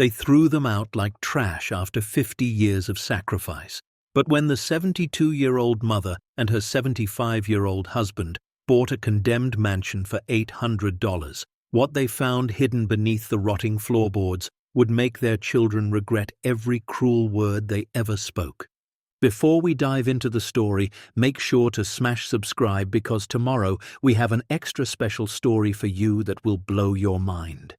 They threw them out like trash after 50 years of sacrifice. But when the 72-year-old mother and her 75-year-old husband bought a condemned mansion for $800, what they found hidden beneath the rotting floorboards would make their children regret every cruel word they ever spoke. Before we dive into the story, make sure to smash subscribe because tomorrow we have an extra special story for you that will blow your mind.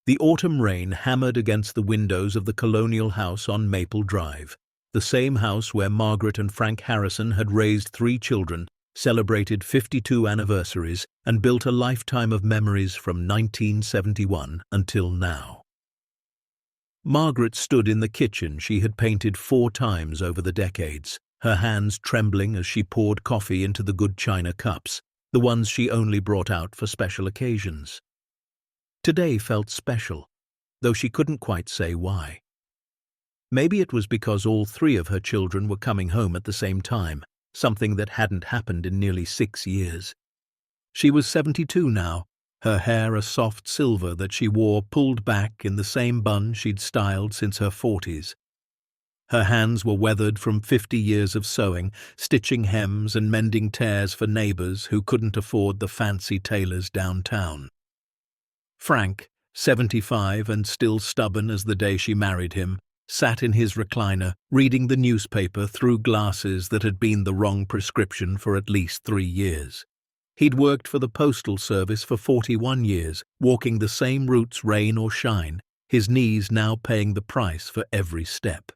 The autumn rain hammered against the windows of the colonial house on Maple Drive, the same house where Margaret and Frank Harrison had raised 3 children, celebrated 52 anniversaries, and built a lifetime of memories from 1971 until now. Margaret stood in the kitchen she had painted 4 times over the decades, her hands trembling as she poured coffee into the good china cups, the ones she only brought out for special occasions. Today felt special, though she couldn't quite say why. Maybe it was because all 3 of her children were coming home at the same time, something that hadn't happened in nearly 6 years. She was 72 now, her hair a soft silver that she wore pulled back in the same bun she'd styled since her 40s. Her hands were weathered from 50 years of sewing, stitching hems and mending tears for neighbors who couldn't afford the fancy tailors downtown. Frank, 75 and still stubborn as the day she married him, sat in his recliner, reading the newspaper through glasses that had been the wrong prescription for at least 3 years. He'd worked for the Postal Service for 41 years, walking the same routes rain or shine, his knees now paying the price for every step.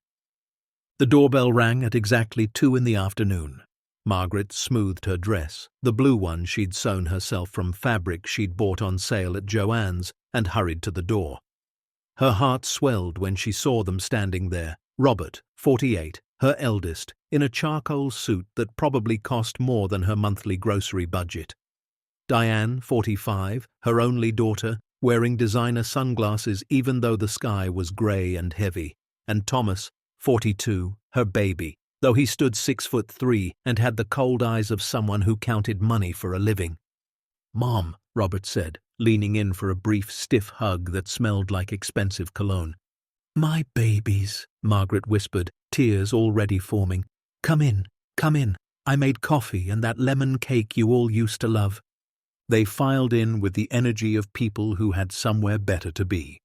The doorbell rang at exactly 2 in the afternoon. Margaret smoothed her dress, the blue one she'd sewn herself from fabric she'd bought on sale at Joann's, and hurried to the door. Her heart swelled when she saw them standing there, Robert, 48, her eldest, in a charcoal suit that probably cost more than her monthly grocery budget. Diane, 45, her only daughter, wearing designer sunglasses even though the sky was grey and heavy, and Thomas, 42, her baby, though he stood 6'3" and had the cold eyes of someone who counted money for a living. "Mom," Robert said, leaning in for a brief, stiff hug that smelled like expensive cologne. "My babies," Margaret whispered, tears already forming. Come in, come in. I made coffee and that lemon cake you all used to love." They filed in with the energy of people who had somewhere better to be.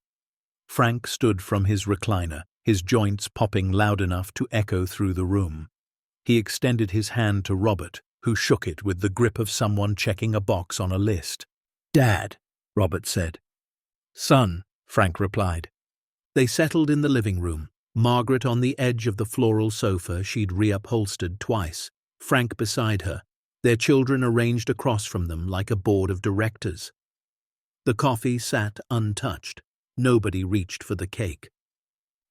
Frank stood from his recliner, his joints popping loud enough to echo through the room. He extended his hand to Robert, who shook it with the grip of someone checking a box on a list. "Dad," Robert said. "Son," Frank replied. They settled in the living room, Margaret on the edge of the floral sofa she'd reupholstered twice, Frank beside her, their children arranged across from them like a board of directors. The coffee sat untouched. Nobody reached for the cake.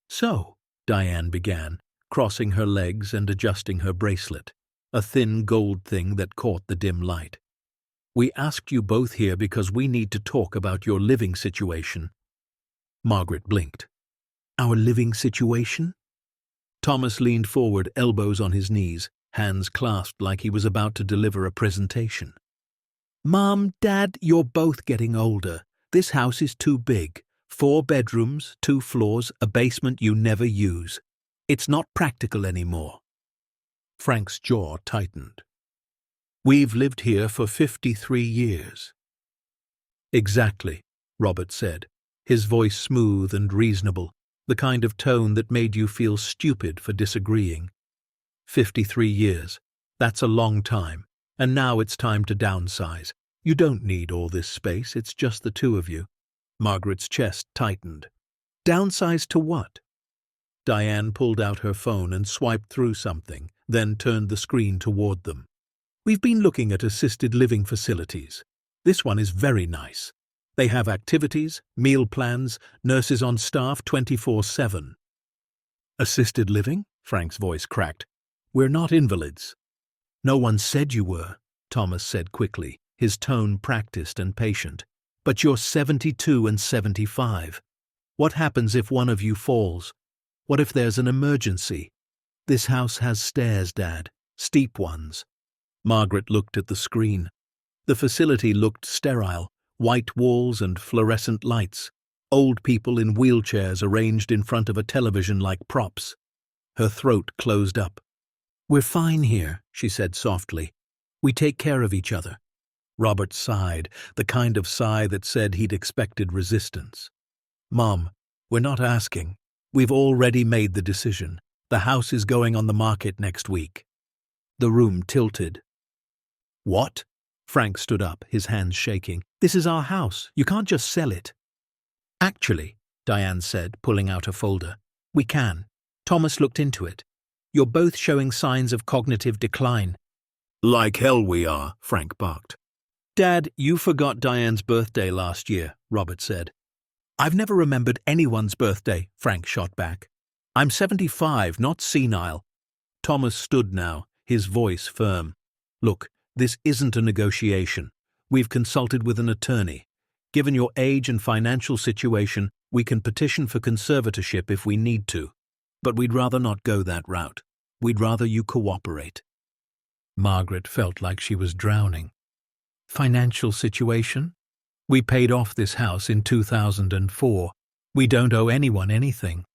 "So," Diane began, crossing her legs and adjusting her bracelet, a thin gold thing that caught the dim light. "We asked you both here because we need to talk about your living situation." Margaret blinked. "Our living situation?" Thomas leaned forward, elbows on his knees, hands clasped like he was about to deliver a presentation. "Mom, Dad, you're both getting older. This house is too big. 4 bedrooms, 2 floors, a basement you never use. It's not practical anymore." Frank's jaw tightened. "We've lived here for 53 years. "Exactly," Robert said, his voice smooth and reasonable, the kind of tone that made you feel stupid for disagreeing. 53 years. That's a long time, and now it's time to downsize. You don't need all this space, it's just the 2 of you. Margaret's chest tightened. "Downsize to what?" Diane pulled out her phone and swiped through something, then turned the screen toward them. "We've been looking at assisted living facilities. This one is very nice. They have activities, meal plans, nurses on staff 24/7. "Assisted living?" Frank's voice cracked. "We're not invalids." "No one said you were," Thomas said quickly, his tone practiced and patient. "But you're 72 and 75. What happens if one of you falls? What if there's an emergency? This house has stairs, Dad, steep ones." Margaret looked at the screen. The facility looked sterile, white walls and fluorescent lights. Old people in wheelchairs arranged in front of a television like props. Her throat closed up. "We're fine here," she said softly. "We take care of each other." Robert sighed, the kind of sigh that said he'd expected resistance. "Mom, we're not asking. We've already made the decision. The house is going on the market next week." The room tilted. "What?" Frank stood up, his hands shaking. "This is our house. You can't just sell it." "Actually," Diane said, pulling out a folder, "we can." Thomas looked into it. "You're both showing signs of cognitive decline." "Like hell we are," Frank barked. "Dad, you forgot Diane's birthday last year," Robert said. "I've never remembered anyone's birthday," Frank shot back. "I'm 75, not senile." Thomas stood now, his voice firm. "Look, this isn't a negotiation. We've consulted with an attorney. Given your age and financial situation, we can petition for conservatorship if we need to. But we'd rather not go that route. We'd rather you cooperate." Margaret felt like she was drowning. "Financial situation? We paid off this house in 2004. We don't owe anyone anything."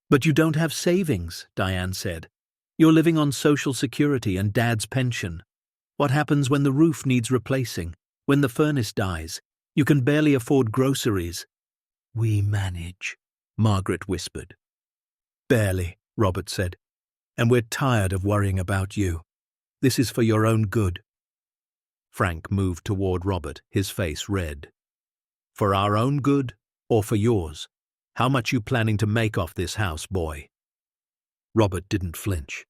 "But you don't have savings," Diane said. "You're living on Social Security and Dad's pension. What happens when the roof needs replacing? When the furnace dies? You can barely afford groceries." "We manage," Margaret whispered. "Barely," Robert said. "And we're tired of worrying about you. This is for your own good." Frank moved toward Robert, his face red. "For our own good, or for yours? How much you planning to make off this house, boy?" Robert didn't flinch.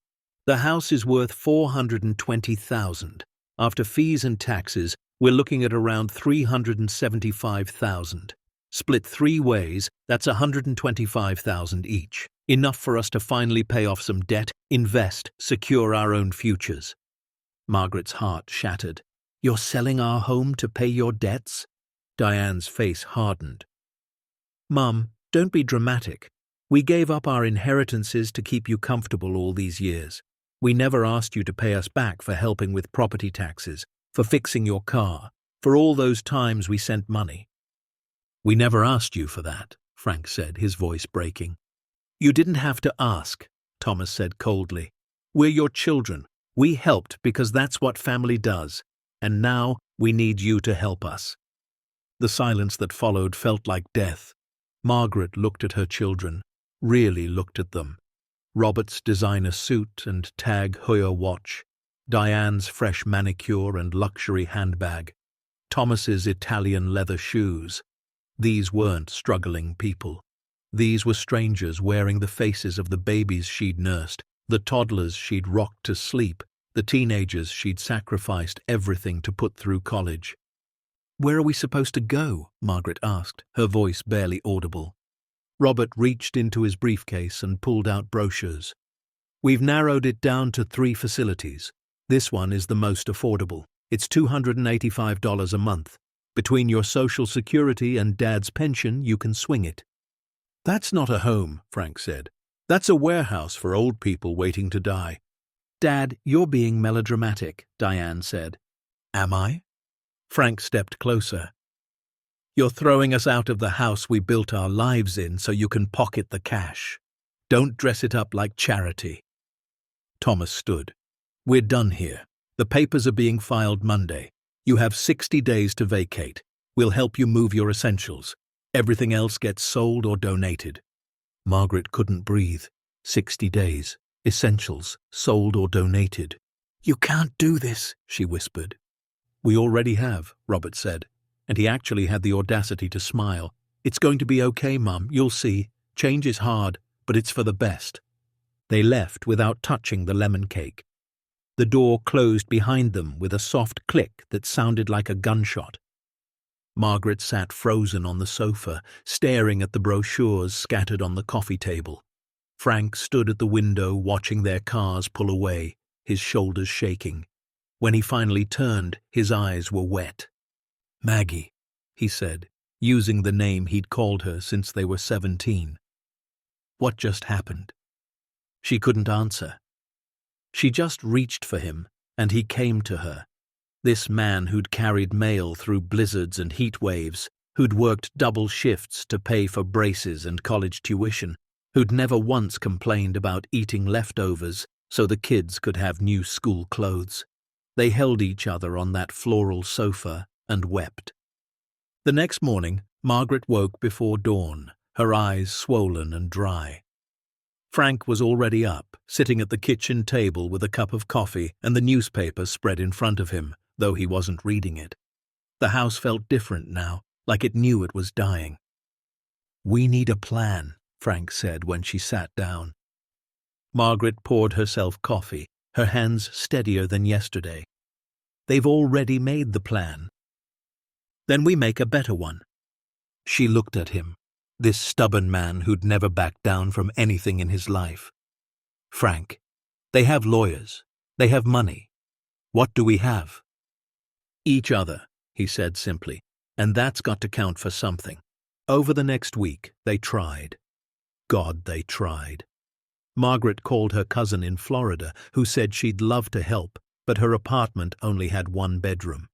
"The house is worth $420,000. After fees and taxes, we're looking at around $375,000. Split 3 ways, that's $125,000 each. Enough for us to finally pay off some debt, invest, secure our own futures." Margaret's heart shattered. "You're selling our home to pay your debts?" Diane's face hardened. "Mum, don't be dramatic. We gave up our inheritances to keep you comfortable all these years. We never asked you to pay us back for helping with property taxes, for fixing your car, for all those times we sent money." "We never asked you for that," Frank said, his voice breaking. "You didn't have to ask," Thomas said coldly. "We're your children. We helped because that's what family does. And now we need you to help us." The silence that followed felt like death. Margaret looked at her children, really looked at them. Robert's designer suit and Tag Heuer watch, Diane's fresh manicure and luxury handbag, Thomas's Italian leather shoes. These weren't struggling people. These were strangers wearing the faces of the babies she'd nursed, the toddlers she'd rocked to sleep, the teenagers she'd sacrificed everything to put through college. "Where are we supposed to go?" Margaret asked, her voice barely audible. Robert reached into his briefcase and pulled out brochures. "We've narrowed it down to 3 facilities. This one is the most affordable. It's $285 a month. Between your Social Security and Dad's pension, you can swing it." "That's not a home," Frank said. "That's a warehouse for old people waiting to die." "Dad, you're being melodramatic," Diane said. "Am I?" Frank stepped closer. "You're throwing us out of the house we built our lives in so you can pocket the cash. Don't dress it up like charity." Thomas stood. "We're done here. The papers are being filed Monday. You have 60 days to vacate. We'll help you move your essentials. Everything else gets sold or donated." Margaret couldn't breathe. 60 days. Essentials, sold or donated. "You can't do this," she whispered. "We already have," Robert said, and he actually had the audacity to smile. "It's going to be okay, Mum, you'll see. Change is hard, but it's for the best." They left without touching the lemon cake. The door closed behind them with a soft click that sounded like a gunshot. Margaret sat frozen on the sofa, staring at the brochures scattered on the coffee table. Frank stood at the window watching their cars pull away, his shoulders shaking. When he finally turned, his eyes were wet. "Maggie," he said, using the name he'd called her since they were 17. "What just happened?" She couldn't answer. She just reached for him, and he came to her. This man who'd carried mail through blizzards and heat waves, who'd worked double shifts to pay for braces and college tuition, who'd never once complained about eating leftovers so the kids could have new school clothes. They held each other on that floral sofa and wept. The next morning, Margaret woke before dawn, her eyes swollen and dry. Frank was already up, sitting at the kitchen table with a cup of coffee and the newspaper spread in front of him, though he wasn't reading it. The house felt different now, like it knew it was dying. "We need a plan," Frank said when she sat down. Margaret poured herself coffee, her hands steadier than yesterday. "They've already made the plan." "Then we make a better one." She looked at him, this stubborn man who'd never backed down from anything in his life. "Frank, they have lawyers. They have money. What do we have?" "Each other," he said simply, "and that's got to count for something." Over the next week, they tried. God, they tried. Margaret called her cousin in Florida, who said she'd love to help, but her apartment only had one bedroom.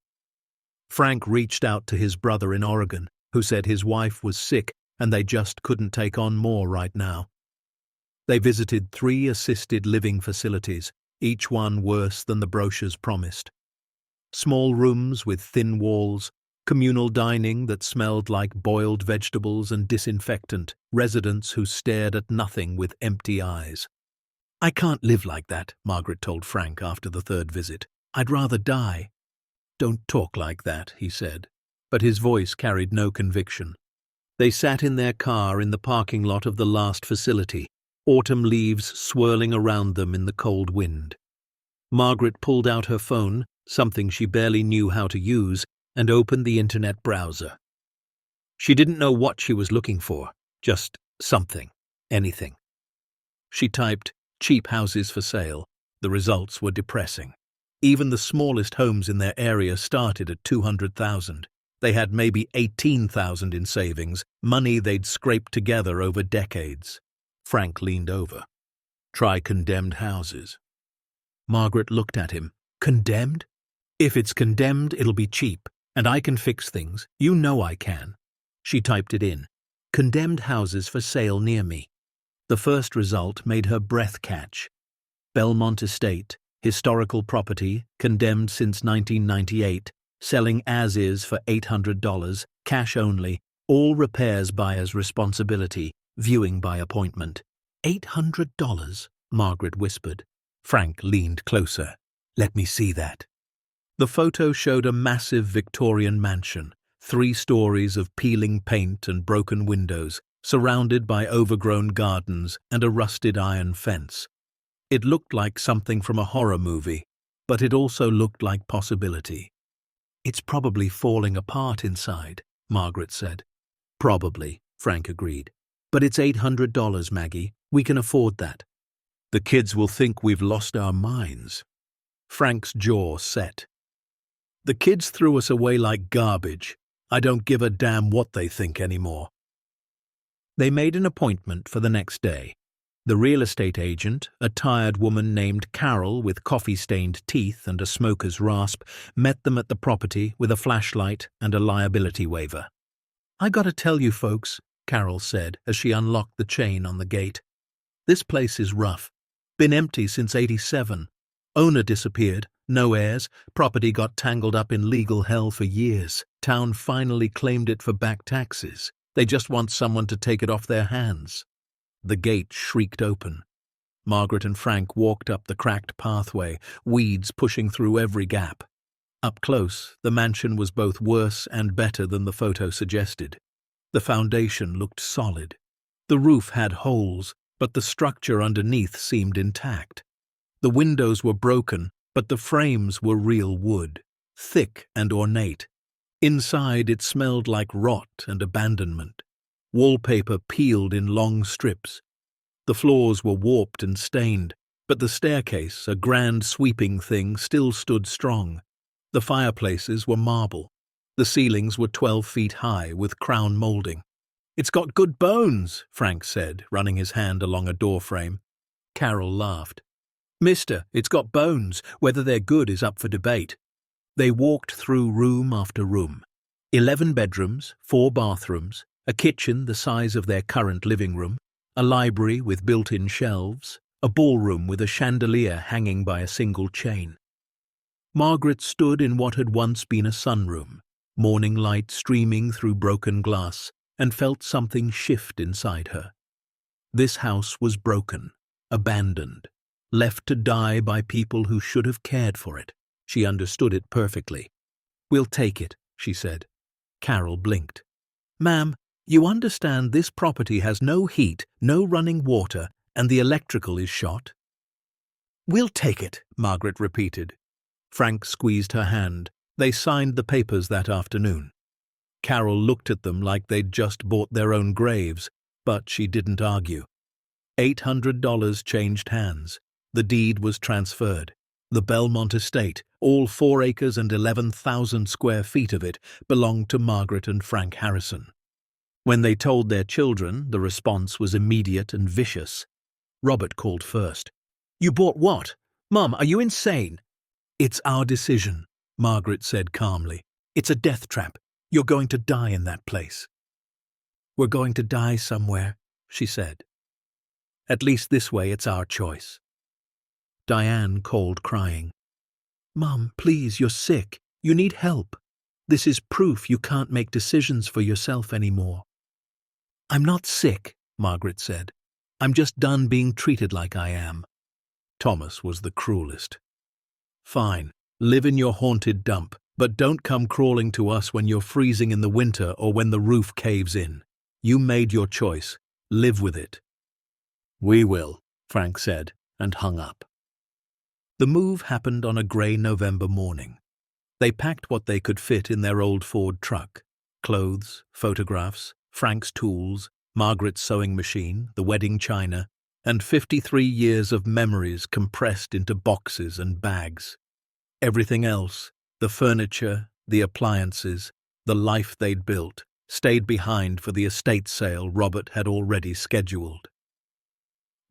Frank reached out to his brother in Oregon, who said his wife was sick and they just couldn't take on more right now. They visited 3 assisted living facilities, each one worse than the brochures promised. Small rooms with thin walls, communal dining that smelled like boiled vegetables and disinfectant, residents who stared at nothing with empty eyes. "I can't live like that," Margaret told Frank after the 3rd visit. "I'd rather die." "Don't talk like that," he said, but his voice carried no conviction. They sat in their car in the parking lot of the last facility, autumn leaves swirling around them in the cold wind. Margaret pulled out her phone, something she barely knew how to use, and opened the internet browser. She didn't know what she was looking for, just something, anything. She typed, "cheap houses for sale." The results were depressing. Even the smallest homes in their area started at $200,000. They had maybe $18,000 in savings, money they'd scraped together over decades. Frank leaned over. "Try condemned houses." Margaret looked at him. "Condemned? If it's condemned, it'll be cheap, and I can fix things. You know I can." She typed it in. "Condemned houses for sale near me." The first result made her breath catch. Belmont Estate, historical property, condemned since 1998, selling as is for $800, cash only, all repairs buyer's responsibility, viewing by appointment. $800, Margaret whispered. Frank leaned closer. "Let me see that." The photo showed a massive Victorian mansion, 3 stories of peeling paint and broken windows, surrounded by overgrown gardens and a rusted iron fence. It looked like something from a horror movie, but it also looked like possibility. "It's probably falling apart inside," Margaret said. "Probably," Frank agreed. "But it's $800, Maggie. We can afford that." "The kids will think we've lost our minds." Frank's jaw set. "The kids threw us away like garbage. I don't give a damn what they think anymore." They made an appointment for the next day. The real estate agent, a tired woman named Carol with coffee-stained teeth and a smoker's rasp, met them at the property with a flashlight and a liability waiver. "I gotta tell you folks," Carol said as she unlocked the chain on the gate. "This place is rough. Been empty since '87. Owner disappeared, no heirs, property got tangled up in legal hell for years. Town finally claimed it for back taxes. They just want someone to take it off their hands." The gate shrieked open. Margaret and Frank walked up the cracked pathway, weeds pushing through every gap. Up close, the mansion was both worse and better than the photo suggested. The foundation looked solid. The roof had holes, but the structure underneath seemed intact. The windows were broken, but the frames were real wood, thick and ornate. Inside it smelled like rot and abandonment. Wallpaper peeled in long strips. The floors were warped and stained, but the staircase, a grand sweeping thing, still stood strong. The fireplaces were marble. The ceilings were 12 feet high with crown molding. "It's got good bones," Frank said, running his hand along a doorframe. Carol laughed. "Mister, it's got bones. Whether they're good is up for debate." They walked through room after room. 11 bedrooms, 4 bathrooms, a kitchen the size of their current living room, a library with built-in shelves, a ballroom with a chandelier hanging by a single chain. Margaret stood in what had once been a sunroom, morning light streaming through broken glass, and felt something shift inside her. This house was broken, abandoned, left to die by people who should have cared for it. She understood it perfectly. "We'll take it," she said. Carol blinked. "Ma'am, you understand this property has no heat, no running water, and the electrical is shot?" "We'll take it," Margaret repeated. Frank squeezed her hand. They signed the papers that afternoon. Carol looked at them like they'd just bought their own graves, but she didn't argue. $800 changed hands. The deed was transferred. The Belmont estate, all 4 acres and 11,000 square feet of it, belonged to Margaret and Frank Harrison. When they told their children, the response was immediate and vicious. Robert called first. "You bought what? Mum, are you insane?" "It's our decision," Margaret said calmly. "It's a death trap. You're going to die in that place." "We're going to die somewhere," she said. "At least this way it's our choice." Diane called crying. "Mum, please, you're sick. You need help. This is proof you can't make decisions for yourself anymore." "I'm not sick," Margaret said. "I'm just done being treated like I am." Thomas was the cruelest. "Fine, live in your haunted dump, but don't come crawling to us when you're freezing in the winter or when the roof caves in. You made your choice. Live with it." "We will," Frank said, and hung up. The move happened on a grey November morning. They packed what they could fit in their old Ford truck: clothes, photographs, Frank's tools, Margaret's sewing machine, the wedding china, and 53 years of memories compressed into boxes and bags. Everything else, the furniture, the appliances, the life they'd built, stayed behind for the estate sale Robert had already scheduled.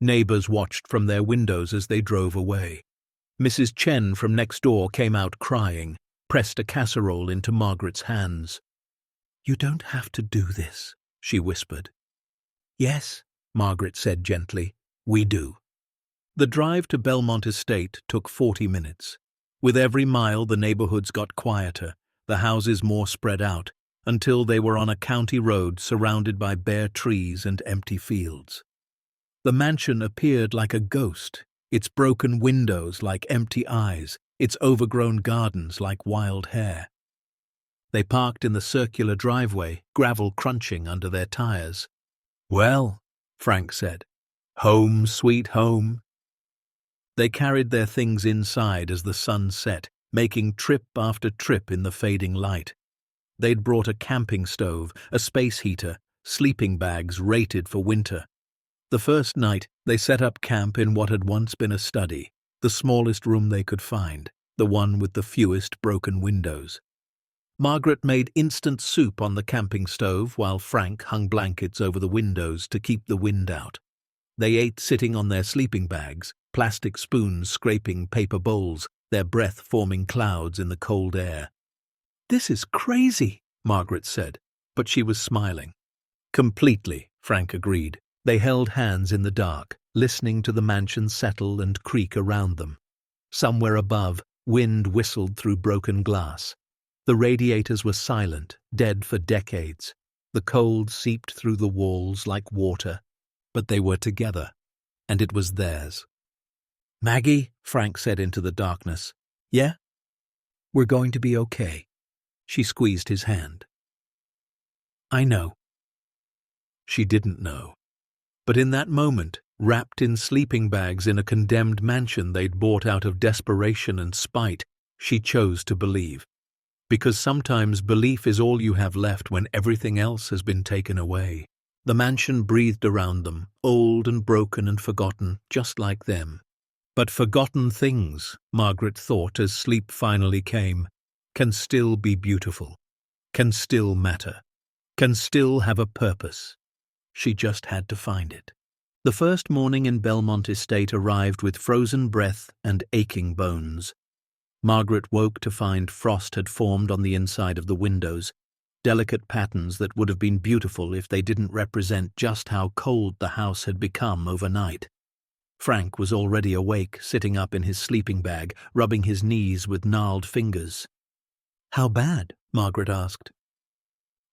Neighbors watched from their windows as they drove away. Mrs. Chen from next door came out crying, pressed a casserole into Margaret's hands. "You don't have to do this," she whispered. "Yes," Margaret said gently, "we do." The drive to Belmont Estate took 40 minutes. With every mile the neighborhoods got quieter, the houses more spread out, until they were on a county road surrounded by bare trees and empty fields. The mansion appeared like a ghost, its broken windows like empty eyes, its overgrown gardens like wild hair. They parked in the circular driveway, gravel crunching under their tires. "Well," Frank said, "home sweet home." They carried their things inside as the sun set, making trip after trip in the fading light. They'd brought a camping stove, a space heater, sleeping bags rated for winter. The first night, they set up camp in what had once been a study, the smallest room they could find, the one with the fewest broken windows. Margaret made instant soup on the camping stove while Frank hung blankets over the windows to keep the wind out. They ate sitting on their sleeping bags, plastic spoons scraping paper bowls, their breath forming clouds in the cold air. "This is crazy," Margaret said, but she was smiling. "Completely," Frank agreed. They held hands in the dark, listening to the mansion settle and creak around them. Somewhere above, wind whistled through broken glass. The radiators were silent, dead for decades. The cold seeped through the walls like water, but they were together, and it was theirs. "Maggie," Frank said into the darkness. "Yeah?" "We're going to be okay." She squeezed his hand. "I know." She didn't know. But in that moment, wrapped in sleeping bags in a condemned mansion they'd bought out of desperation and spite, she chose to believe. Because sometimes belief is all you have left when everything else has been taken away. The mansion breathed around them, old and broken and forgotten, just like them. But forgotten things, Margaret thought as sleep finally came, can still be beautiful, can still matter, can still have a purpose. She just had to find it. The first morning in Belmont Estate arrived with frozen breath and aching bones. Margaret woke to find frost had formed on the inside of the windows. delicate patterns that would have been beautiful if they didn't represent just how cold the house had become overnight. Frank was already awake, sitting up in his sleeping bag, rubbing his knees with gnarled fingers. "How bad?" Margaret asked.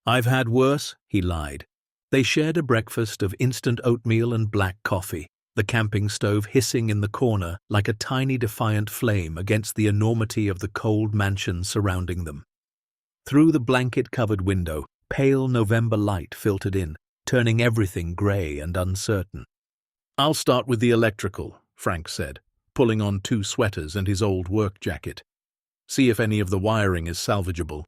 "I've had worse," he lied. They shared a breakfast of instant oatmeal and black coffee, the camping stove hissing in the corner like a tiny defiant flame against the enormity of the cold mansion surrounding them. Through the blanket-covered window, pale November light filtered in, turning everything grey and uncertain. "I'll start with the electrical," Frank said, pulling on 2 sweaters and his old work jacket. "See if any of the wiring is salvageable."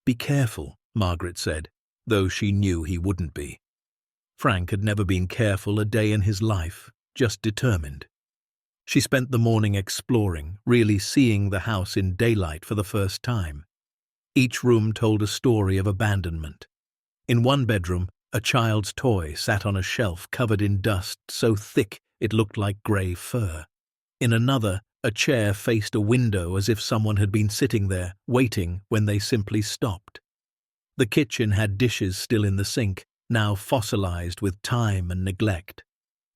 "Be careful," Margaret said, though she knew he wouldn't be. Frank had never been careful a day in his life, just determined. She spent the morning exploring, really seeing the house in daylight for the first time. Each room told a story of abandonment. In one bedroom, a child's toy sat on a shelf covered in dust so thick it looked like grey fur. In another, a chair faced a window as if someone had been sitting there, waiting when they simply stopped. The kitchen had dishes still in the sink, now fossilized with time and neglect.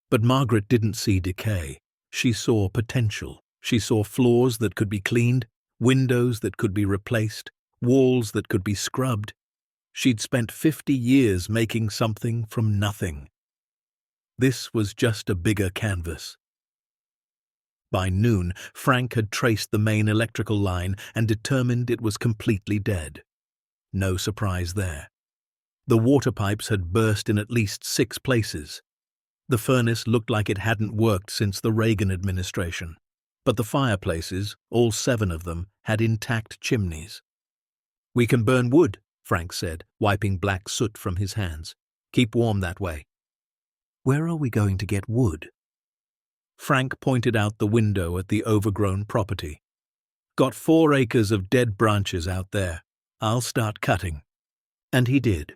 But Margaret didn't see decay. She saw potential. She saw floors that could be cleaned, windows that could be replaced, walls that could be scrubbed. She'd spent 50 years making something from nothing. This was just a bigger canvas. By noon, Frank had traced the main electrical line and determined it was completely dead. No surprise there. The water pipes had burst in at least 6 places. The furnace looked like it hadn't worked since the Reagan administration, but the fireplaces, all 7 of them, had intact chimneys. "We can burn wood," Frank said, wiping black soot from his hands. "Keep warm that way." "Where are we going to get wood?" Frank pointed out the window at the overgrown property. "Got 4 acres of dead branches out there. I'll start cutting." And he did.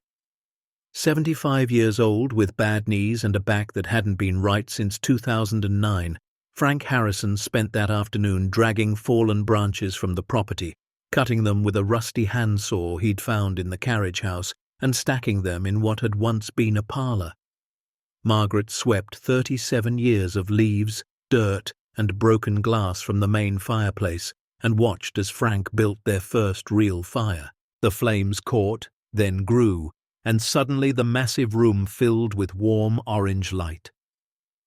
75 years old, with bad knees and a back that hadn't been right since 2009, Frank Harrison spent that afternoon dragging fallen branches from the property, cutting them with a rusty handsaw he'd found in the carriage house, and stacking them in what had once been a parlour. Margaret swept 37 years of leaves, dirt, and broken glass from the main fireplace and watched as Frank built their first real fire. The flames caught, then grew, and suddenly the massive room filled with warm orange light.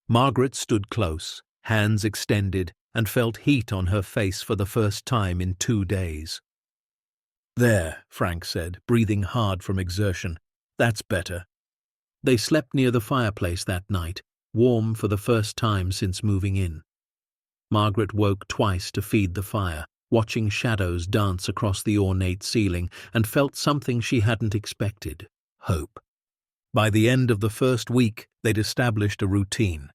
Margaret stood close, hands extended, and felt heat on her face for the first time in 2 days. "There," Frank said, breathing hard from exertion. "That's better." They slept near the fireplace that night, warm for the first time since moving in. Margaret woke twice to feed the fire, watching shadows dance across the ornate ceiling, and felt something she hadn't expected: hope. By the end of the first week, they'd established a routine.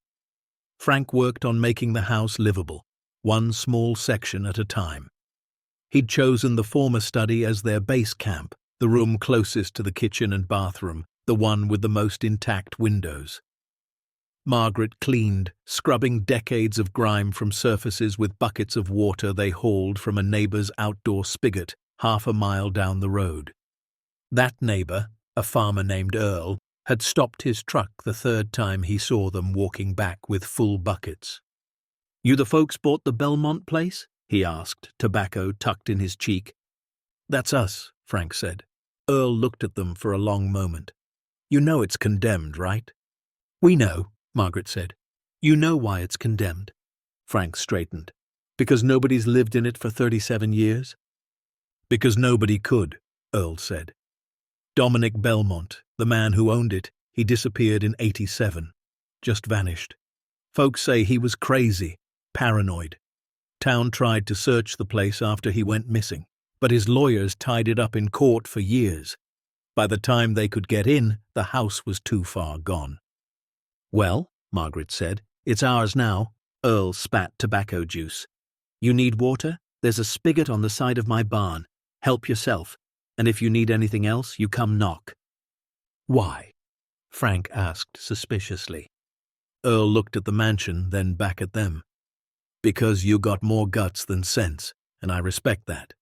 Frank worked on making the house livable, one small section at a time. He'd chosen the former study as their base camp, the room closest to the kitchen and bathroom, the one with the most intact windows. Margaret cleaned, scrubbing decades of grime from surfaces with buckets of water they hauled from a neighbour's outdoor spigot 1/2 mile down the road. That neighbour, a farmer named Earl, had stopped his truck the 3rd time he saw them walking back with full buckets. "You the folks bought the Belmont place?" he asked, tobacco tucked in his cheek. "That's us," Frank said. Earl looked at them for a long moment. "You know it's condemned, right?" "We know," Margaret said. "You know why it's condemned?" Frank straightened. "Because nobody's lived in it for 37 years?" "Because nobody could," Earl said. "Dominic Belmont, the man who owned it, he disappeared in 87. Just vanished. Folks say he was crazy, paranoid. Town tried to search the place after he went missing, but his lawyers tied it up in court for years. By the time they could get in, the house was too far gone." "Well," Margaret said, "it's ours now." Earl spat tobacco juice. "You need water? There's a spigot on the side of my barn. Help yourself. And if you need anything else, you come knock." "Why?" Frank asked suspiciously. Earl looked at the mansion, then back at them. "Because you got more guts than sense, and I respect that."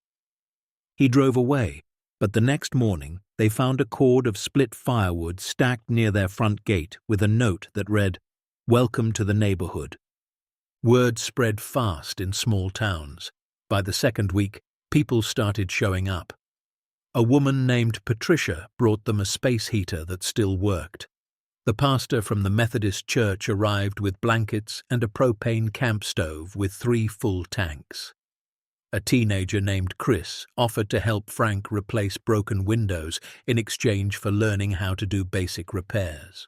He drove away, But the next morning, they found a cord of split firewood stacked near their front gate with a note that read, "Welcome to the neighborhood." Word spread fast in small towns. By the second week, people started showing up. A woman named Patricia brought them a space heater that still worked. The pastor from the Methodist church arrived with blankets and a propane camp stove with 3 full tanks. A teenager named Chris offered to help Frank replace broken windows in exchange for learning how to do basic repairs.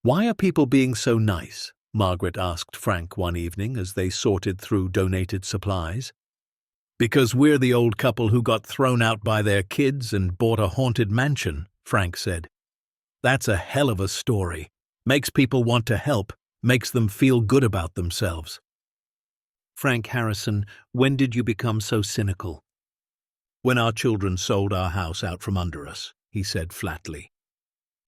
"Why are people being so nice?" Margaret asked Frank one evening as they sorted through donated supplies. "Because we're the old couple who got thrown out by their kids and bought a haunted mansion," Frank said. "That's a hell of a story. Makes people want to help, makes them feel good about themselves." "Frank Harrison, when did you become so cynical?" "When our children sold our house out from under us," he said flatly.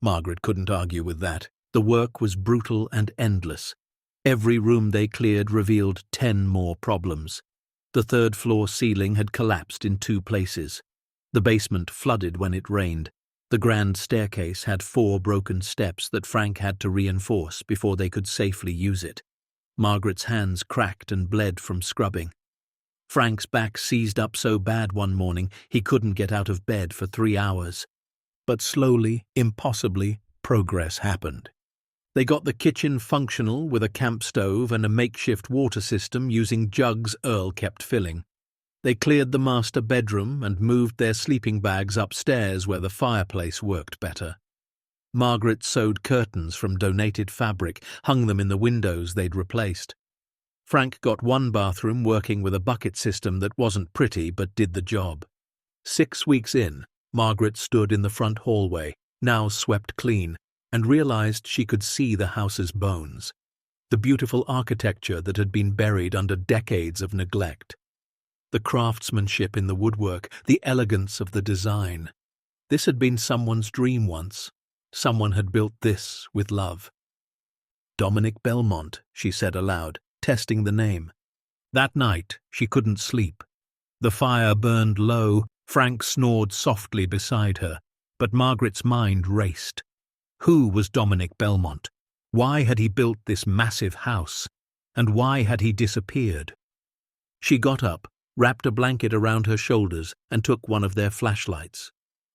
Margaret couldn't argue with that. The work was brutal and endless. Every room they cleared revealed 10 more problems. The third-floor ceiling had collapsed in 2 places. The basement flooded when it rained. The grand staircase had 4 broken steps that Frank had to reinforce before they could safely use it. Margaret's hands cracked and bled from scrubbing. Frank's back seized up so bad one morning he couldn't get out of bed for 3 hours. But slowly, impossibly, progress happened. They got the kitchen functional with a camp stove and a makeshift water system using jugs Earl kept filling. They cleared the master bedroom and moved their sleeping bags upstairs where the fireplace worked better. Margaret sewed curtains from donated fabric, hung them in the windows they'd replaced. Frank got one bathroom working with a bucket system that wasn't pretty but did the job. 6 weeks in, Margaret stood in the front hallway, now swept clean, and realized she could see the house's bones. The beautiful architecture that had been buried under decades of neglect. The craftsmanship in the woodwork, the elegance of the design. This had been someone's dream once. Someone had built this with love. "Dominic Belmont," she said aloud, testing the name. That night, she couldn't sleep. The fire burned low, Frank snored softly beside her, but Margaret's mind raced. Who was Dominic Belmont? Why had he built this massive house? And why had he disappeared? She got up, wrapped a blanket around her shoulders, and took one of their flashlights.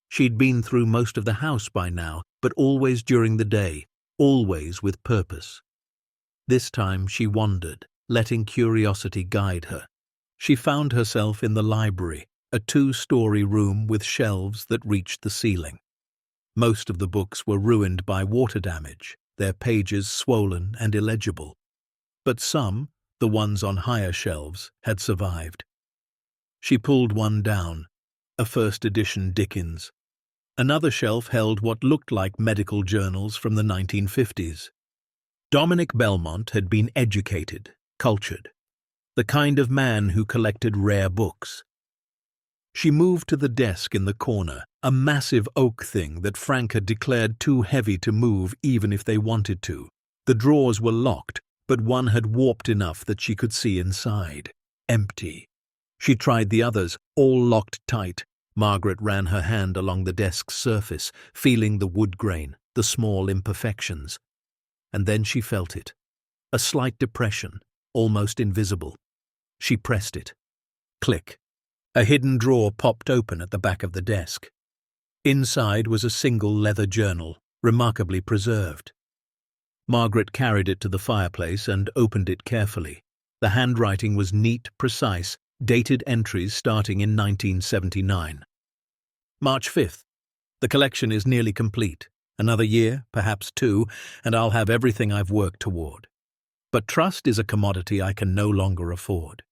She'd been through most of the house by now, but always during the day, always with purpose. This time she wandered, letting curiosity guide her. She found herself in the library, a 2-story room with shelves that reached the ceiling. Most of the books were ruined by water damage, their pages swollen and illegible. But some, the ones on higher shelves, had survived. She pulled one down, a first edition Dickens. Another shelf held what looked like medical journals from the 1950s. Dominic Belmont had been educated, cultured, the kind of man who collected rare books. She moved to the desk in the corner, a massive oak thing that Frank had declared too heavy to move even if they wanted to. The drawers were locked, but one had warped enough that she could see inside. Empty. She tried the others, all locked tight. Margaret ran her hand along the desk's surface, feeling the wood grain, the small imperfections. And then she felt it. A slight depression, almost invisible. She pressed it. Click. A hidden drawer popped open at the back of the desk. Inside was a single leather journal, remarkably preserved. Margaret carried it to the fireplace and opened it carefully. The handwriting was neat, precise, dated entries starting in 1979. March 5th. The collection is nearly complete. Another year, perhaps 2, and I'll have everything I've worked toward. But trust is a commodity I can no longer afford.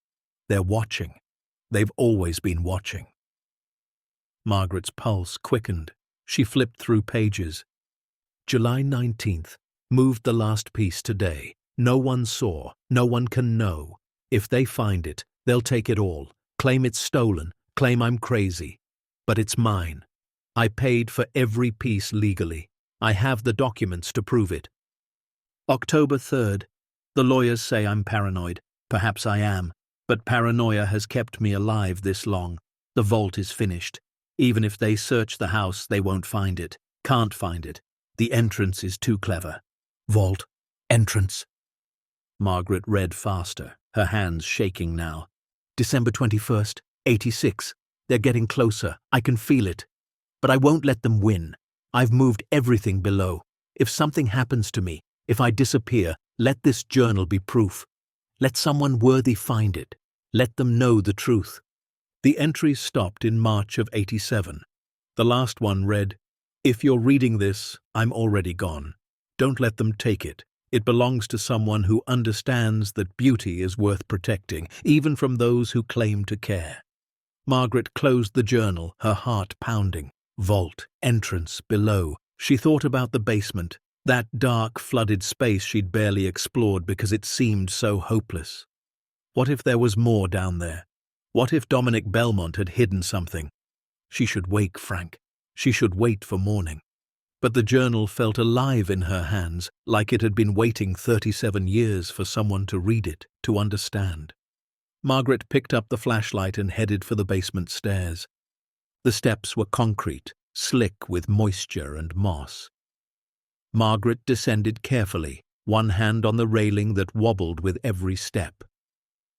They're watching. They've always been watching. Margaret's pulse quickened. She flipped through pages. July 19th. Moved the last piece today. No one saw. No one can know. If they find it, they'll take it all. Claim it's stolen. Claim I'm crazy. But it's mine. I paid for every piece legally. I have the documents to prove it. October 3rd. The lawyers say I'm paranoid. Perhaps I am. But paranoia has kept me alive this long. The vault is finished. Even if they search the house, they won't find it. Can't find it. The entrance is too clever. Vault. Entrance. Margaret read faster, her hands shaking now. December 21st, 86. They're getting closer. I can feel it. But I won't let them win. I've moved everything below. If something happens to me, if I disappear, let this journal be proof. Let someone worthy find it. Let them know the truth. The entries stopped in March of 87. The last one read, "If you're reading this, I'm already gone. Don't let them take it. It belongs to someone who understands that beauty is worth protecting, even from those who claim to care." Margaret closed the journal, her heart pounding. Vault, entrance, below. She thought about the basement, that dark, flooded space she'd barely explored because it seemed so hopeless. What if there was more down there? What if Dominic Belmont had hidden something? She should wake Frank. She should wait for morning. But the journal felt alive in her hands, like it had been waiting 37 years for someone to read it, to understand. Margaret picked up the flashlight and headed for the basement stairs. The steps were concrete, slick with moisture and moss. Margaret descended carefully, one hand on the railing that wobbled with every step.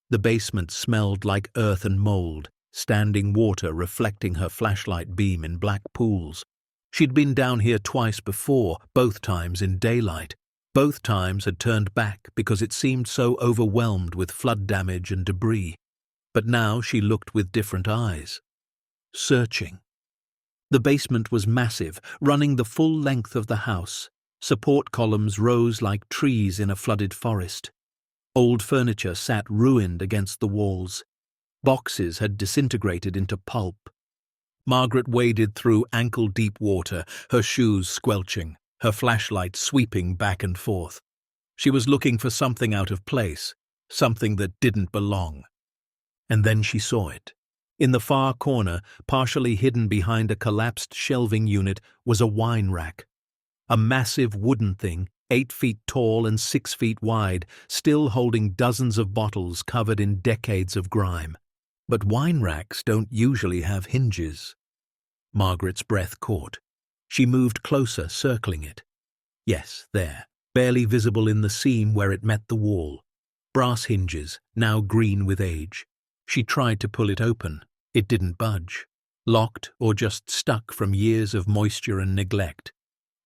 The basement smelled like earth and mold, standing water reflecting her flashlight beam in black pools. She'd been down here twice before, both times in daylight. Both times had turned back because it seemed so overwhelmed with flood damage and debris. But now she looked with different eyes. Searching. The basement was massive, running the full length of the house. Support columns rose like trees in a flooded forest. Old furniture sat ruined against the walls. Boxes had disintegrated into pulp. Margaret waded through ankle-deep water, her shoes squelching, her flashlight sweeping back and forth. She was looking for something out of place, something that didn't belong. And then she saw it. In the far corner, partially hidden behind a collapsed shelving unit, was a wine rack. A massive wooden thing, 8 feet tall and 6 feet wide, still holding dozens of bottles covered in decades of grime. But wine racks don't usually have hinges. Margaret's breath caught. She moved closer, circling it. Yes, there, barely visible in the seam where it met the wall. Brass hinges, now green with age. She tried to pull it open. It didn't budge. Locked or just stuck from years of moisture and neglect.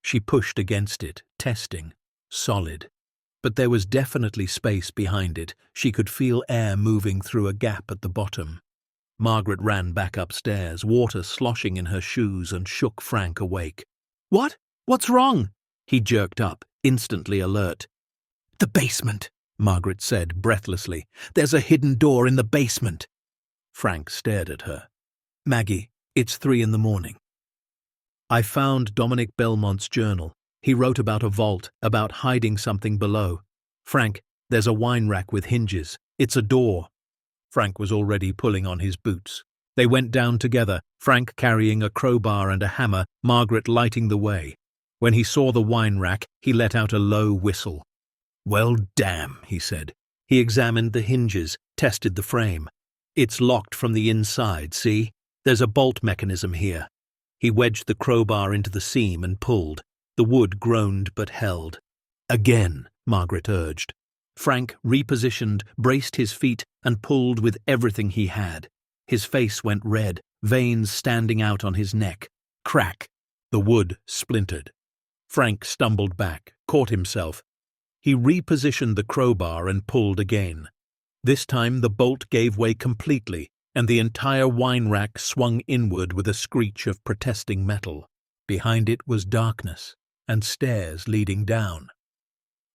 She pushed against it, testing. Solid. But there was definitely space behind it. She could feel air moving through a gap at the bottom. Margaret ran back upstairs, water sloshing in her shoes, and shook Frank awake. "What? What's wrong?" He jerked up, instantly alert. "The basement," Margaret said breathlessly. "There's a hidden door in the basement." Frank stared at her. "Maggie, it's 3 a.m. I found Dominic Belmont's journal. He wrote about a vault, about hiding something below. Frank, there's a wine rack with hinges. It's a door." Frank was already pulling on his boots. They went down together, Frank carrying a crowbar and a hammer, Margaret lighting the way. When he saw the wine rack, he let out a low whistle. "Well, damn," he said. He examined the hinges, tested the frame. "It's locked from the inside, see? There's a bolt mechanism here." He wedged the crowbar into the seam and pulled. The wood groaned but held. "Again," Margaret urged. Frank repositioned, braced his feet, and pulled with everything he had. His face went red, veins standing out on his neck. Crack! The wood splintered. Frank stumbled back, caught himself. He repositioned the crowbar and pulled again. This time the bolt gave way completely, and the entire wine rack swung inward with a screech of protesting metal. Behind it was darkness, and stairs leading down.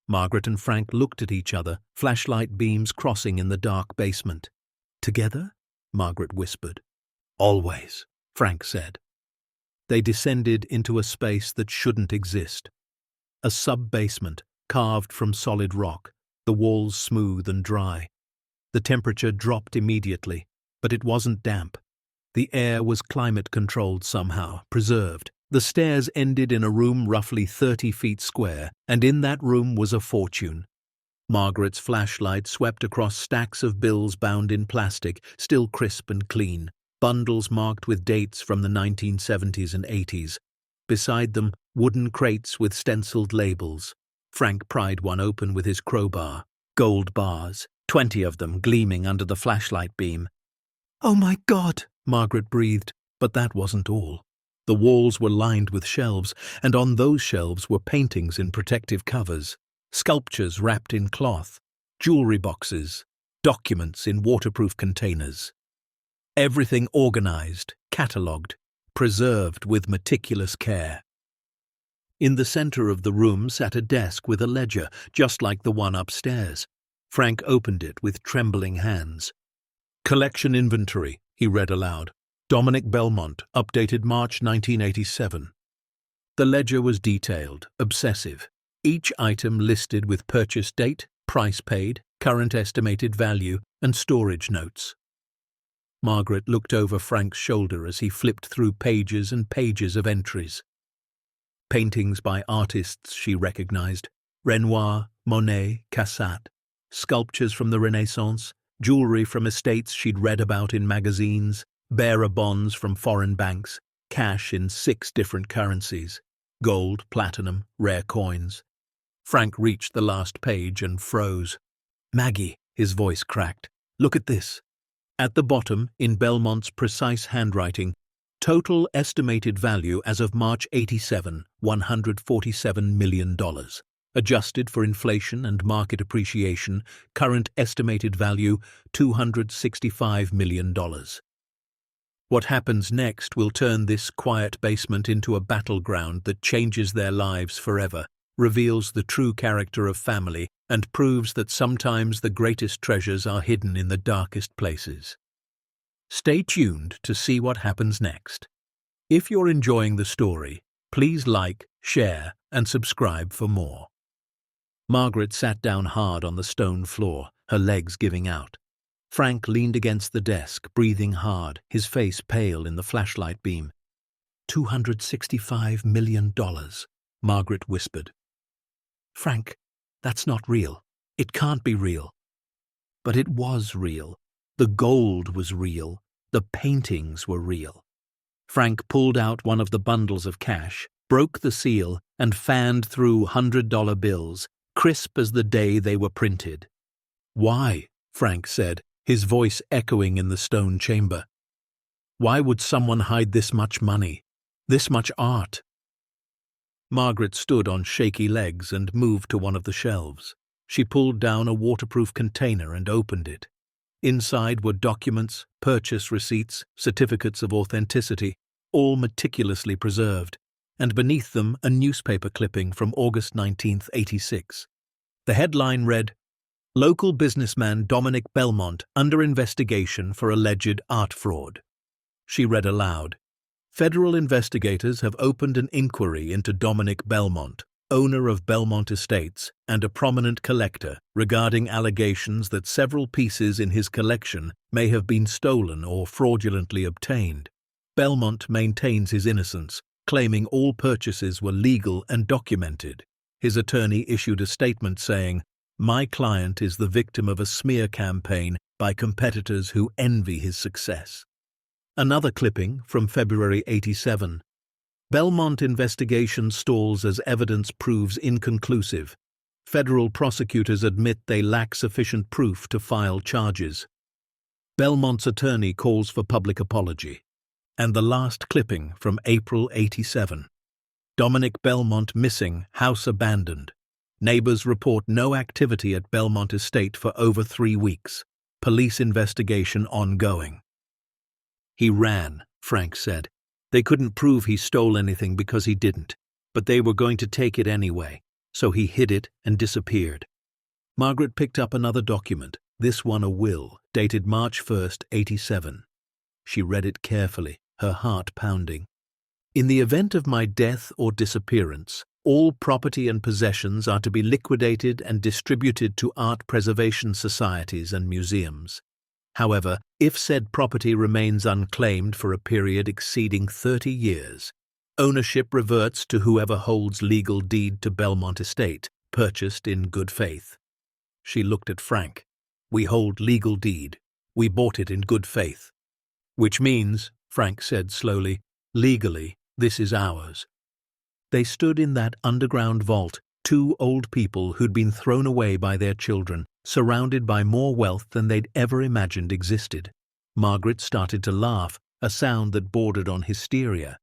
Margaret and Frank looked at each other, flashlight beams crossing in the dark basement. "Together?" Margaret whispered. "Always," Frank said. They descended into a space that shouldn't exist. A sub-basement, carved from solid rock, the walls smooth and dry. The temperature dropped immediately, but it wasn't damp. The air was climate-controlled somehow, preserved. The stairs ended in a room roughly 30 feet square, and in that room was a fortune. Margaret's flashlight swept across stacks of bills bound in plastic, still crisp and clean. bundles marked with dates from the 1970s and 80s. Beside them, wooden crates with stenciled labels. Frank pried one open with his crowbar. Gold bars, 20 of them gleaming under the flashlight beam. "Oh my God!" Margaret breathed, but that wasn't all. The walls were lined with shelves, and on those shelves were paintings in protective covers, sculptures wrapped in cloth, jewelry boxes, documents in waterproof containers. Everything organized, catalogued, preserved with meticulous care. In the center of the room sat a desk with a ledger, just like the one upstairs. Frank opened it with trembling hands. "Collection inventory," he read aloud. "Dominic Belmont, updated March 1987. The ledger was detailed, obsessive. Each item listed with purchase date, price paid, current estimated value, and storage notes. Margaret looked over Frank's shoulder as he flipped through pages and pages of entries. Paintings by artists she recognized: Renoir, Monet, Cassatt. Sculptures from the Renaissance, jewelry from estates she'd read about in magazines, bearer bonds from foreign banks, cash in 6 different currencies, gold, platinum, rare coins. Frank reached the last page and froze. "Maggie," his voice cracked, "look at this." At the bottom, in Belmont's precise handwriting, total estimated value as of March 87, $147 million. Adjusted for inflation and market appreciation, current estimated value, $265 million. What happens next will turn this quiet basement into a battleground that changes their lives forever, reveals the true character of family, and proves that sometimes the greatest treasures are hidden in the darkest places. Stay tuned to see what happens next. If you're enjoying the story, please like, share, and subscribe for more. Margaret sat down hard on the stone floor, her legs giving out. Frank leaned against the desk, breathing hard, his face pale in the flashlight beam. $265 million, Margaret whispered. "Frank, that's not real. It can't be real." But it was real. The gold was real. The paintings were real. Frank pulled out one of the bundles of cash, broke the seal, and fanned through $100 bills, crisp as the day they were printed. "Why?" Frank said, his voice echoing in the stone chamber. "Why would someone hide this much money? This much art?" Margaret stood on shaky legs and moved to one of the shelves. She pulled down a waterproof container and opened it. Inside were documents, purchase receipts, certificates of authenticity, all meticulously preserved, and beneath them a newspaper clipping from August 19, 86. The headline read, "Local businessman Dominic Belmont under investigation for alleged art fraud." She read aloud, "Federal investigators have opened an inquiry into Dominic Belmont, owner of Belmont Estates and a prominent collector, regarding allegations that several pieces in his collection may have been stolen or fraudulently obtained. Belmont maintains his innocence, claiming all purchases were legal and documented." His attorney issued a statement saying, "My client is the victim of a smear campaign by competitors who envy his success." Another clipping from February 87. "Belmont investigation stalls as evidence proves inconclusive. Federal prosecutors admit they lack sufficient proof to file charges. Belmont's attorney calls for public apology." And the last clipping from April 87. "Dominic Belmont missing, house abandoned. Neighbors report no activity at Belmont Estate for over 3 weeks. Police investigation ongoing." "He ran," Frank said. "They couldn't prove he stole anything because he didn't, but they were going to take it anyway, so he hid it and disappeared." Margaret picked up another document, this one a will, dated March 1, 87. She read it carefully, her heart pounding. "In the event of my death or disappearance, all property and possessions are to be liquidated and distributed to art preservation societies and museums. However, if said property remains unclaimed for a period exceeding 30 years, ownership reverts to whoever holds legal deed to Belmont Estate, purchased in good faith." She looked at Frank. "We hold legal deed. We bought it in good faith." Which means, Frank said slowly, legally, this is ours. They stood in that underground vault, two old people who'd been thrown away by their children, surrounded by more wealth than they'd ever imagined existed. Margaret started to laugh, a sound that bordered on hysteria.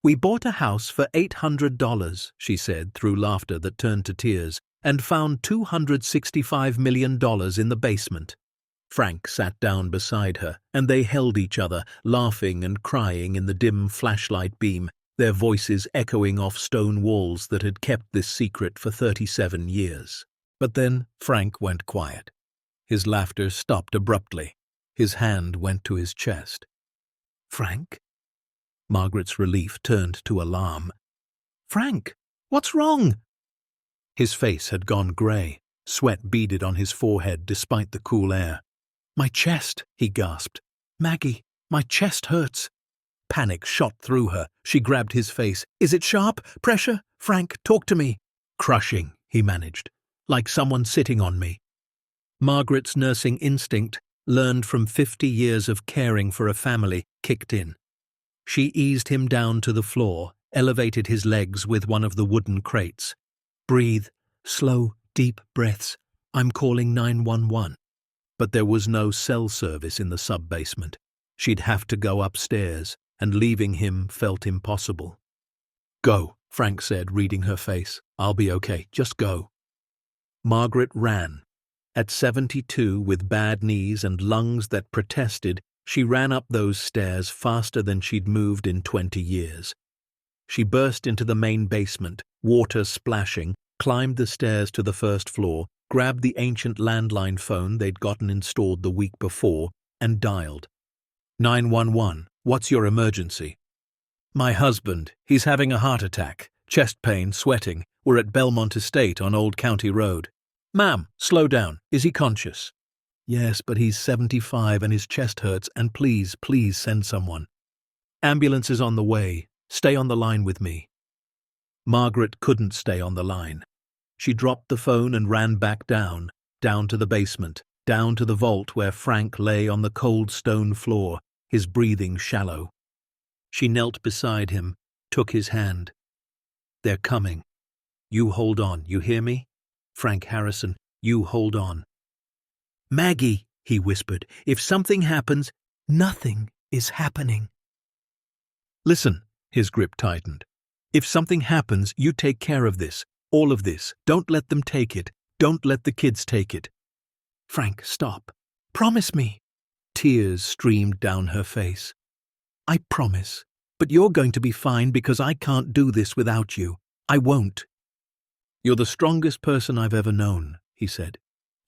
"We bought a house for $800, she said through laughter that turned to tears, and found $265 million in the basement." Frank sat down beside her, and they held each other, laughing and crying in the dim flashlight beam, their voices echoing off stone walls that had kept this secret for 37 years. But then Frank went quiet. His laughter stopped abruptly. His hand went to his chest. "Frank?" Margaret's relief turned to alarm. "Frank, what's wrong?" His face had gone grey. Sweat beaded on his forehead despite the cool air. "My chest," he gasped. "Maggie, my chest hurts." Panic shot through her. She grabbed his face. "Is it sharp? Pressure? Frank, talk to me." "Crushing," he managed. "Like someone sitting on me." Margaret's nursing instinct, learned from 50 years of caring for a family, kicked in. She eased him down to the floor, elevated his legs with one of the wooden crates. "Breathe. Slow, deep breaths. I'm calling 911. But there was no cell service in the sub-basement. She'd have to go upstairs, and leaving him felt impossible. "Go," Frank said, reading her face. "I'll be okay. Just go." Margaret ran. At 72, with bad knees and lungs that protested, she ran up those stairs faster than she'd moved in 20 years. She burst into the main basement, water splashing, climbed the stairs to the first floor, grabbed the ancient landline phone they'd gotten installed the week before, and dialed. 911, what's your emergency? "My husband. He's having a heart attack. Chest pain, sweating. We're at Belmont Estate on Old County Road." "Ma'am, slow down. Is he conscious?" "Yes, but he's 75 and his chest hurts, and please send someone." "Ambulance is on the way. Stay on the line with me." Margaret couldn't stay on the line. She dropped the phone and ran back down to the basement, down to the vault where Frank lay on the cold stone floor, his breathing shallow. She knelt beside him, took his hand. "They're coming. You hold on, you hear me? Frank Harrison, you hold on." "Maggie," he whispered, "if something happens—" "Nothing is happening." "Listen," his grip tightened. "If something happens, you take care of this, all of this. Don't let them take it. Don't let the kids take it." "Frank, stop. Promise me." Tears streamed down her face. "I promise. But you're going to be fine because I can't do this without you. I won't." "You're the strongest person I've ever known," he said.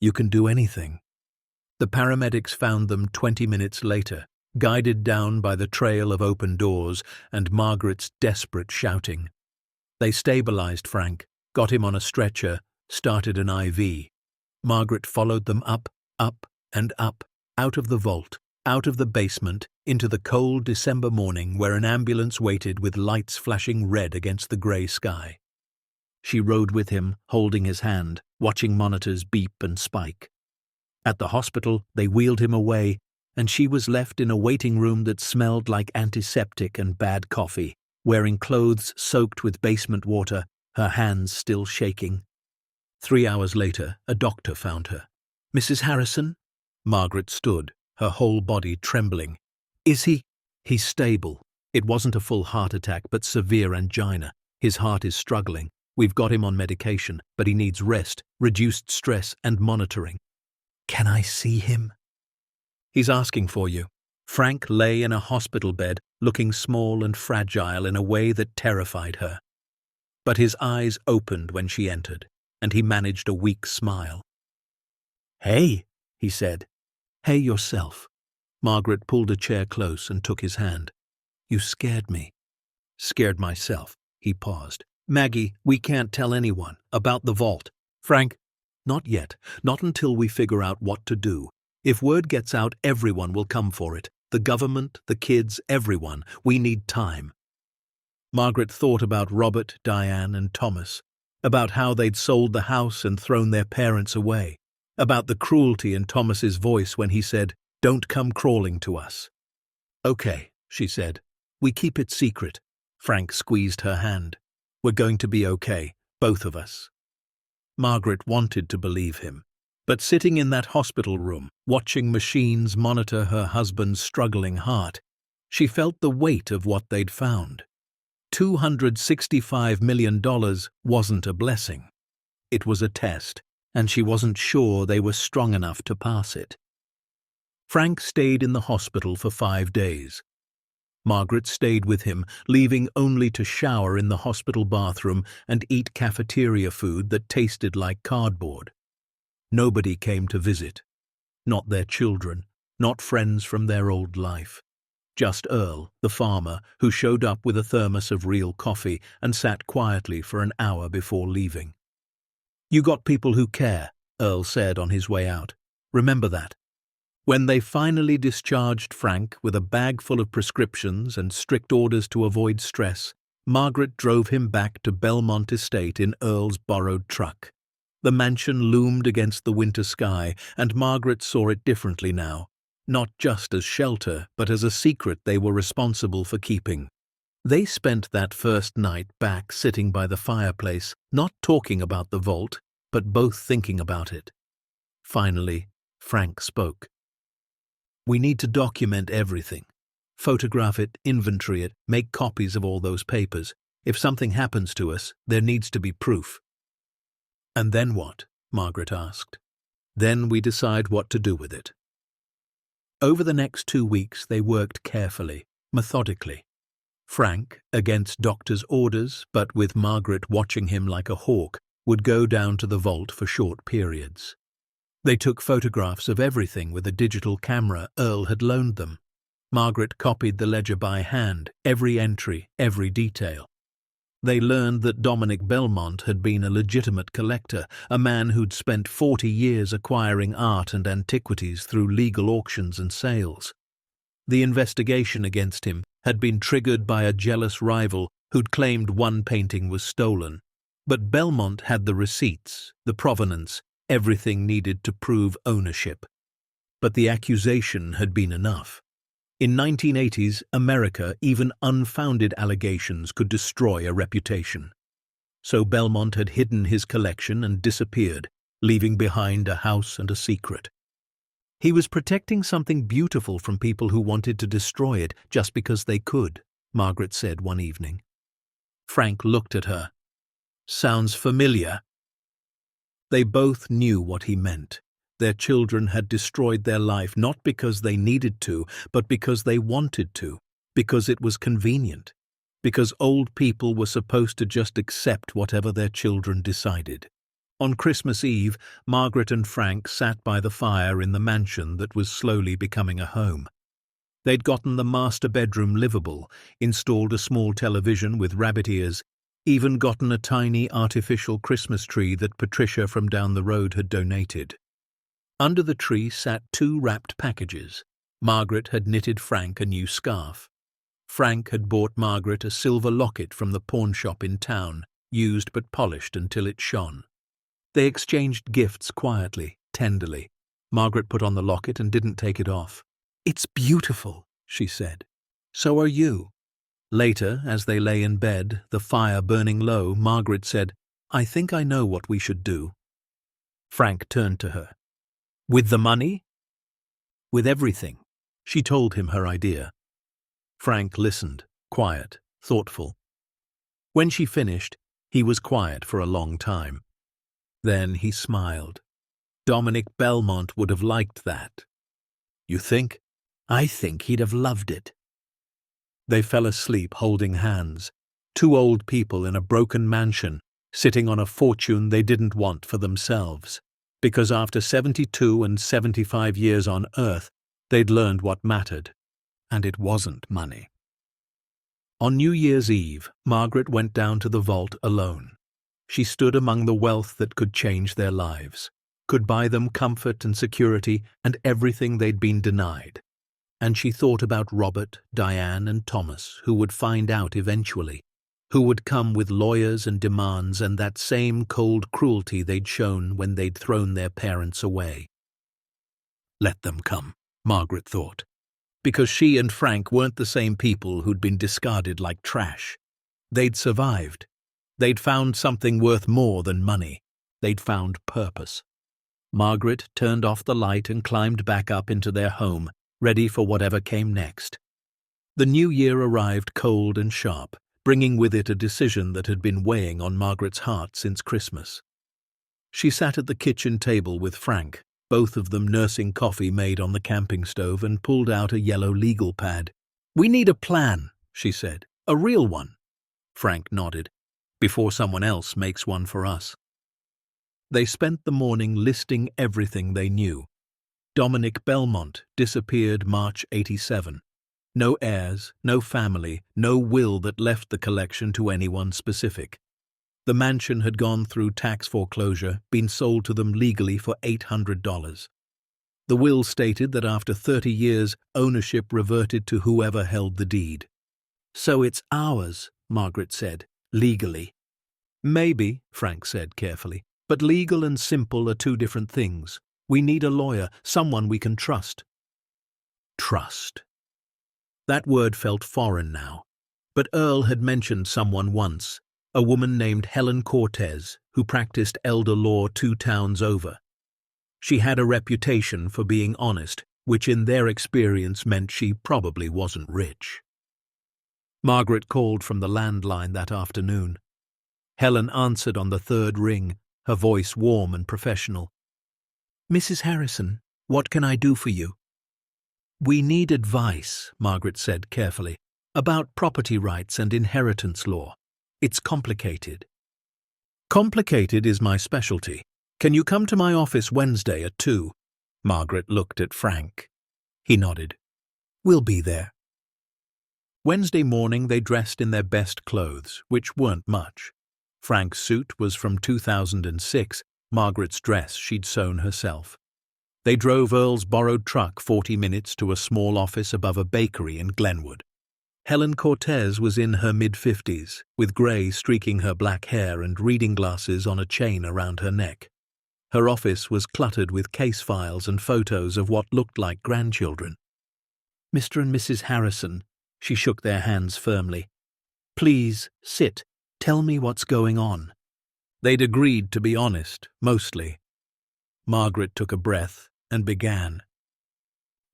"You can do anything." The paramedics found them 20 minutes later, guided down by the trail of open doors and Margaret's desperate shouting. They stabilized Frank, got him on a stretcher, started an IV. Margaret followed them up, and up, out of the vault, out of the basement, into the cold December morning where an ambulance waited with lights flashing red against the grey sky. She rode with him, holding his hand, watching monitors beep and spike. At the hospital, they wheeled him away, and she was left in a waiting room that smelled like antiseptic and bad coffee, wearing clothes soaked with basement water, her hands still shaking. 3 hours later, a doctor found her. "Mrs. Harrison?" Margaret stood, her whole body trembling. "Is he?" "He's stable. It wasn't a full heart attack, but severe angina. His heart is struggling. We've got him on medication, but he needs rest, reduced stress, and monitoring." "Can I see him?" "He's asking for you." Frank lay in a hospital bed, looking small and fragile in a way that terrified her. But his eyes opened when she entered, and he managed a weak smile. "Hey," he said. "Hey yourself." Margaret pulled a chair close and took his hand. "You scared me." "Scared myself." He paused. "Maggie, we can't tell anyone about the vault." "Frank?" "Not yet. Not until we figure out what to do. If word gets out, everyone will come for it. The government, the kids, everyone. We need time." Margaret thought about Robert, Diane, and Thomas, about how they'd sold the house and thrown their parents away, about the cruelty in Thomas's voice when he said, "Don't come crawling to us." Okay, she said. We keep it secret. Frank squeezed her hand. We're going to be okay, both of us. Margaret wanted to believe him. But sitting in that hospital room, watching machines monitor her husband's struggling heart, she felt the weight of what they'd found. $265 million wasn't a blessing. It was a test, and she wasn't sure they were strong enough to pass it. Frank stayed in the hospital for 5 days. Margaret stayed with him, leaving only to shower in the hospital bathroom and eat cafeteria food that tasted like cardboard. Nobody came to visit. Not their children, not friends from their old life. Just Earl, the farmer, who showed up with a thermos of real coffee and sat quietly for an hour before leaving. You got people who care, Earl said on his way out. Remember that. When they finally discharged Frank with a bag full of prescriptions and strict orders to avoid stress, Margaret drove him back to Belmont Estate in Earl's borrowed truck. The mansion loomed against the winter sky, and Margaret saw it differently now, not just as shelter, but as a secret they were responsible for keeping. They spent that first night back sitting by the fireplace, not talking about the vault, but both thinking about it. Finally, Frank spoke. We need to document everything. Photograph it, inventory it, make copies of all those papers. If something happens to us, there needs to be proof. And then what? Margaret asked. Then we decide what to do with it. Over the next 2 weeks they worked carefully, methodically. Frank, against doctor's orders, but with Margaret watching him like a hawk, would go down to the vault for short periods. They took photographs of everything with a digital camera Earl had loaned them. Margaret copied the ledger by hand, every entry, every detail. They learned that Dominic Belmont had been a legitimate collector, a man who'd spent 40 years acquiring art and antiquities through legal auctions and sales. The investigation against him had been triggered by a jealous rival who'd claimed one painting was stolen. But Belmont had the receipts, the provenance, everything needed to prove ownership. But the accusation had been enough. In 1980s America, even unfounded allegations could destroy a reputation. So Belmont had hidden his collection and disappeared, leaving behind a house and a secret. He was protecting something beautiful from people who wanted to destroy it just because they could, Margaret said one evening. Frank looked at her. Sounds familiar. They both knew what he meant. Their children had destroyed their life not because they needed to, but because they wanted to, because it was convenient, because old people were supposed to just accept whatever their children decided. On Christmas Eve, Margaret and Frank sat by the fire in the mansion that was slowly becoming a home. They'd gotten the master bedroom livable, installed a small television with rabbit ears, even gotten a tiny artificial Christmas tree that Patricia from down the road had donated. Under the tree sat 2 wrapped packages. Margaret had knitted Frank a new scarf. Frank had bought Margaret a silver locket from the pawn shop in town, used but polished until it shone. They exchanged gifts quietly, tenderly. Margaret put on the locket and didn't take it off. "It's beautiful," she said. "So are you." Later, as they lay in bed, the fire burning low, Margaret said, "I think I know what we should do." Frank turned to her. "With the money?" "With everything." She told him her idea. Frank listened, quiet, thoughtful. When she finished, he was quiet for a long time. Then he smiled. Dominic Belmont would have liked that. "You think?" "I think he'd have loved it." They fell asleep holding hands, 2 old people in a broken mansion, sitting on a fortune they didn't want for themselves, because after 72 and 75 years on Earth, they'd learned what mattered, and it wasn't money. On New Year's Eve, Margaret went down to the vault alone. She stood among the wealth that could change their lives, could buy them comfort and security and everything they'd been denied. And she thought about Robert, Diane, and Thomas, who would find out eventually, who would come with lawyers and demands and that same cold cruelty they'd shown when they'd thrown their parents away. Let them come, Margaret thought. because she and Frank weren't the same people who'd been discarded like trash. They'd survived. They'd found something worth more than money. They'd found purpose. Margaret turned off the light and climbed back up into their home, ready for whatever came next. The new year arrived cold and sharp, bringing with it a decision that had been weighing on Margaret's heart since Christmas. She sat at the kitchen table with Frank, both of them nursing coffee made on the camping stove, and pulled out a yellow legal pad. "We need a plan," she said. "A real one." Frank nodded. "Before someone else makes one for us." They spent the morning listing everything they knew. Dominic Belmont disappeared March '87. No heirs, no family, no will that left the collection to anyone specific. The mansion had gone through tax foreclosure, been sold to them legally for $800. The will stated that after 30 years, ownership reverted to whoever held the deed. "So it's ours," Margaret said, "legally." "Maybe," Frank said carefully, "but legal and simple are two different things. We need a lawyer, someone we can trust." Trust. That word felt foreign now, but Earl had mentioned someone once, a woman named Helen Cortez, who practiced elder law 2 towns over. She had a reputation for being honest, which in their experience meant she probably wasn't rich. Margaret called from the landline that afternoon. Helen answered on the 3rd ring, her voice warm and professional. "Mrs. Harrison, what can I do for you?" "We need advice," Margaret said carefully, "about property rights and inheritance law. It's complicated." "Complicated is my specialty. Can you come to my office Wednesday at 2? Margaret looked at Frank. He nodded. "We'll be there." Wednesday morning they dressed in their best clothes, which weren't much. Frank's suit was from 2006, Margaret's dress she'd sewn herself. They drove Earl's borrowed truck 40 minutes to a small office above a bakery in Glenwood. Helen Cortez was in her mid-50s, with grey streaking her black hair and reading glasses on a chain around her neck. Her office was cluttered with case files and photos of what looked like grandchildren. "Mr. and Mrs. Harrison," she shook their hands firmly. "Please, sit. Tell me what's going on." They'd agreed to be honest, mostly. Margaret took a breath and began.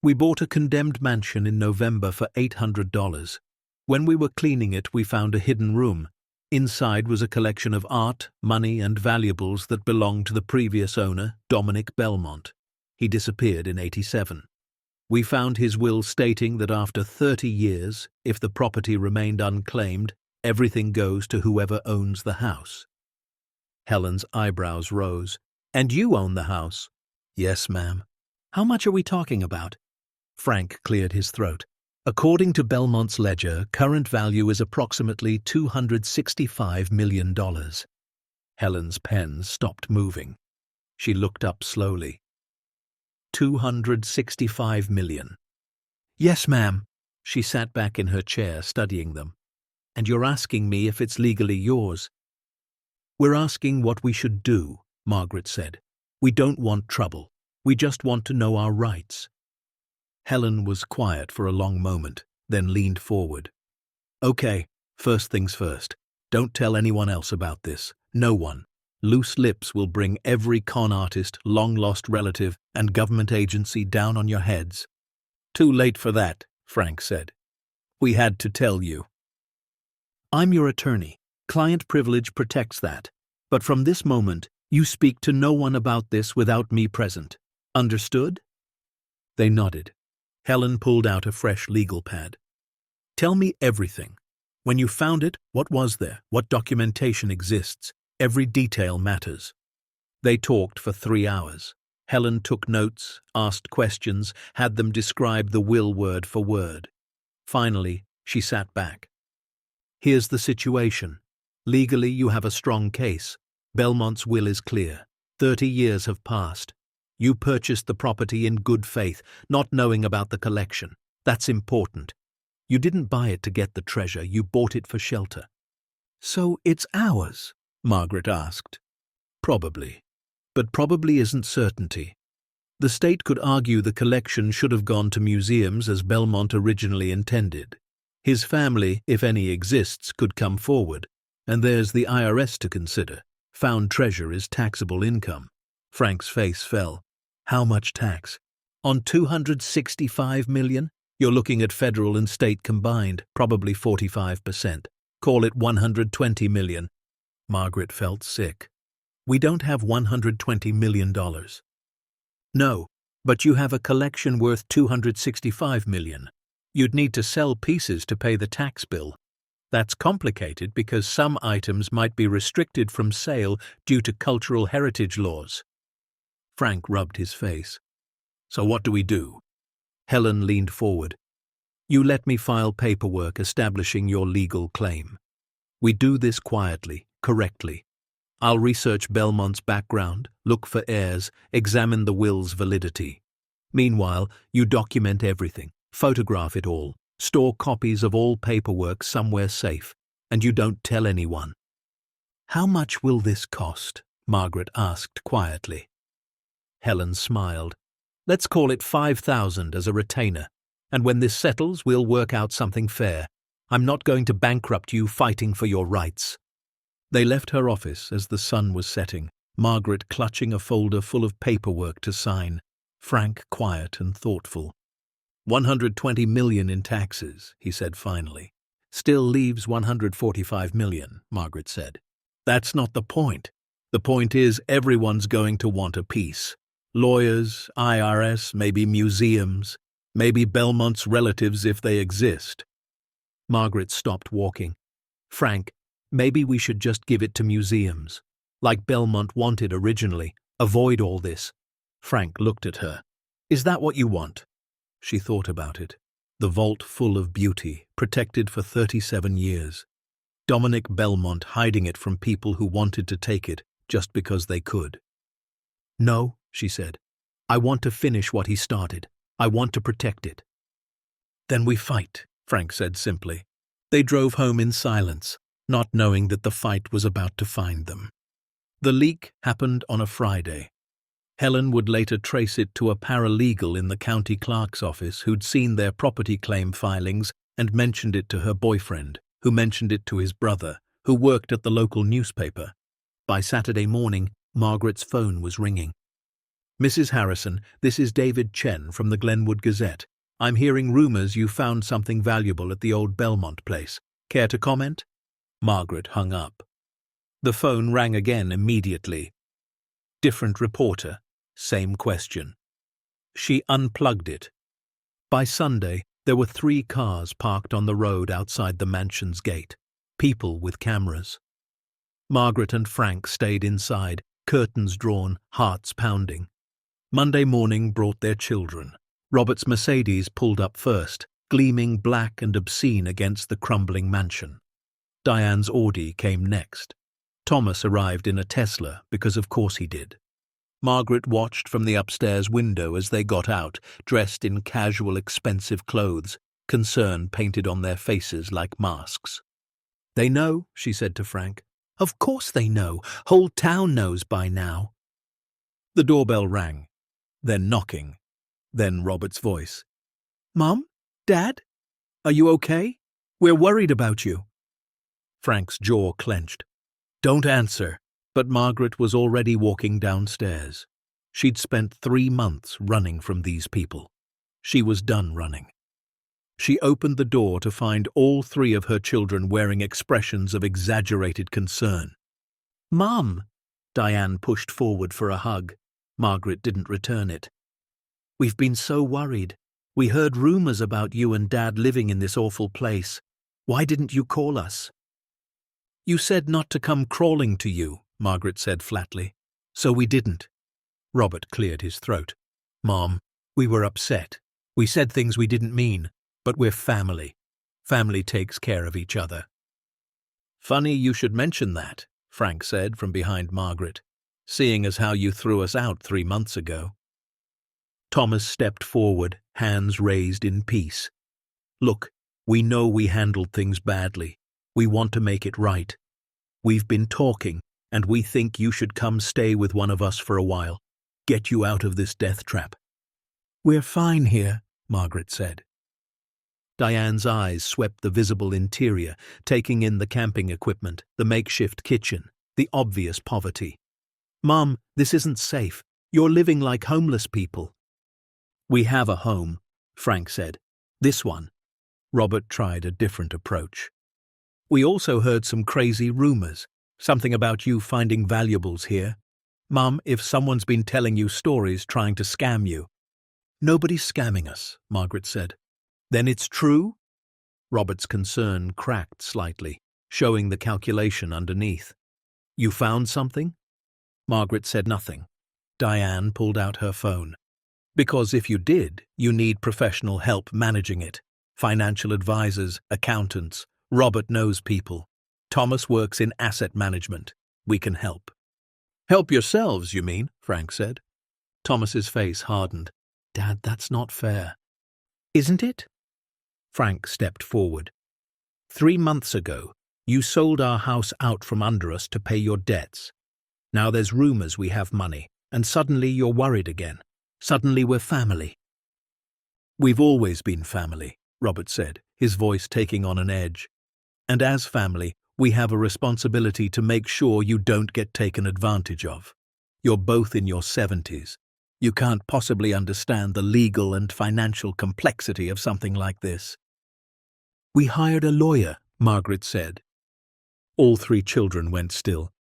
"We bought a condemned mansion in November for $800. When we were cleaning it, we found a hidden room. Inside was a collection of art, money, and valuables that belonged to the previous owner, Dominic Belmont. He disappeared in '87. We found his will stating that after 30 years, if the property remained unclaimed, everything goes to whoever owns the house." Helen's eyebrows rose. "And you own the house?" "Yes, ma'am." "How much are we talking about?" Frank cleared his throat. "According to Belmont's ledger, current value is approximately $265 million. Helen's pen stopped moving. She looked up slowly. $265 million. "Yes, ma'am." She sat back in her chair, studying them. "And you're asking me if it's legally yours?" "We're asking what we should do," Margaret said. "We don't want trouble. We just want to know our rights." Helen was quiet for a long moment, then leaned forward. "Okay, first things first. Don't tell anyone else about this. No one. Loose lips will bring every con artist, long-lost relative, and government agency down on your heads." "Too late for that," Frank said. "We had to tell you." "I'm your attorney. Client privilege protects that. But from this moment, you speak to no one about this without me present. Understood?" They nodded. Helen pulled out a fresh legal pad. "Tell me everything. When you found it, what was there? What documentation exists? Every detail matters." They talked for 3 hours. Helen took notes, asked questions, had them describe the will word for word. Finally, she sat back. "Here's the situation. Legally, you have a strong case. Belmont's will is clear. 30 years have passed. You purchased the property in good faith, not knowing about the collection. That's important. You didn't buy it to get the treasure, you bought it for shelter." "So it's ours?" Margaret asked. "Probably. But probably isn't certainty. The state could argue the collection should have gone to museums as Belmont originally intended. His family, if any exists, could come forward, and there's the IRS to consider. Found treasure is taxable income. Frank's face fell. How much tax? On 265 million? You're looking at federal and state combined, probably 45%. Call it 120 million. Margaret felt sick. We don't have $120 million. No, but you have a collection worth 265 million. You'd need to sell pieces to pay the tax bill. That's complicated because some items might be restricted from sale due to cultural heritage laws. Frank rubbed his face. So what do we do? Helen leaned forward. You let me file paperwork establishing your legal claim. We do this quietly, correctly. I'll research Belmont's background, look for heirs, examine the will's validity. Meanwhile, you document everything, photograph it all, store copies of all paperwork somewhere safe, and you don't tell anyone. How much will this cost? Margaret asked quietly. Helen smiled. Let's call it 5,000 as a retainer, and when this settles, we'll work out something fair. I'm not going to bankrupt you fighting for your rights. They left her office as the sun was setting, Margaret clutching a folder full of paperwork to sign, Frank quiet and thoughtful. 120 million in taxes, he said finally. Still leaves 145 million, Margaret said. That's not the point. The point is everyone's going to want a piece. Lawyers, IRS, maybe museums, maybe Belmont's relatives if they exist. Margaret stopped walking. Frank, maybe we should just give it to museums. Like Belmont wanted originally. Avoid all this. Frank looked at her. Is that what you want? She thought about it. The vault full of beauty, protected for 37 years. Dominic Belmont hiding it from people who wanted to take it just because they could. No, she said. I want to finish what he started. I want to protect it. Then we fight, Frank said simply. They drove home in silence, not knowing that the fight was about to find them. The leak happened on a Friday. Helen would later trace it to a paralegal in the county clerk's office who'd seen their property claim filings and mentioned it to her boyfriend, who mentioned it to his brother, who worked at the local newspaper. By Saturday morning, Margaret's phone was ringing. Mrs. Harrison, this is David Chen from the Glenwood Gazette. I'm hearing rumors you found something valuable at the old Belmont place. Care to comment? Margaret hung up. The phone rang again immediately. Different reporter, same question. She unplugged it. By Sunday, there were 3 cars parked on the road outside the mansion's gate, people with cameras. Margaret and Frank stayed inside, curtains drawn, hearts pounding. Monday morning brought their children. Robert's Mercedes pulled up first, gleaming black and obscene against the crumbling mansion. Diane's Audi came next. Thomas arrived in a Tesla because of course he did. Margaret watched from the upstairs window as they got out, dressed in casual, expensive clothes, concern painted on their faces like masks. They know, she said to Frank. Of course they know. Whole town knows by now. The doorbell rang. Then knocking. Then Robert's voice. Mom? Dad? Are you okay? We're worried about you. Frank's jaw clenched. Don't answer. But Margaret was already walking downstairs. She'd spent 3 months running from these people. She was done running. She opened the door to find all 3 of her children wearing expressions of exaggerated concern. Mom! Diane pushed forward for a hug. Margaret didn't return it. We've been so worried. We heard rumors about you and Dad living in this awful place. Why didn't you call us? You said not to come crawling to you, Margaret said flatly. So we didn't. Robert cleared his throat. Mom, we were upset. We said things we didn't mean, but we're family. Family takes care of each other. Funny you should mention that, Frank said from behind Margaret, seeing as how you threw us out 3 months ago. Thomas stepped forward, hands raised in peace. Look, we know we handled things badly. We want to make it right. We've been talking, and we think you should come stay with one of us for a while. get you out of this death trap." "We're fine here," Margaret said. Diane's eyes swept the visible interior, taking in the camping equipment, the makeshift kitchen, the obvious poverty. "Mom, this isn't safe. You're living like homeless people." "We have a home," Frank said. "This one." Robert tried a different approach. "We also heard some crazy rumors, something about you finding valuables here. Mom, if someone's been telling you stories trying to scam you." "Nobody's scamming us," Margaret said. "Then it's true?" Robert's concern cracked slightly, showing the calculation underneath. "You found something?" Margaret said nothing. Diane pulled out her phone. "Because if you did, you need professional help managing it. Financial advisors, accountants. Robert knows people. Thomas works in asset management. We can help." "Help yourselves, you mean?" Frank said. Thomas's face hardened. "Dad, that's not fair." "Isn't it?" Frank stepped forward. 3 months ago, you sold our house out from under us to pay your debts. Now there's rumors we have money, and suddenly you're worried again. Suddenly we're family." "We've always been family," Robert said, his voice taking on an edge. "And as family, we have a responsibility to make sure you don't get taken advantage of. You're both in your 70s. You can't possibly understand the legal and financial complexity of something like this." "We hired a lawyer," Margaret said. All 3 children went still.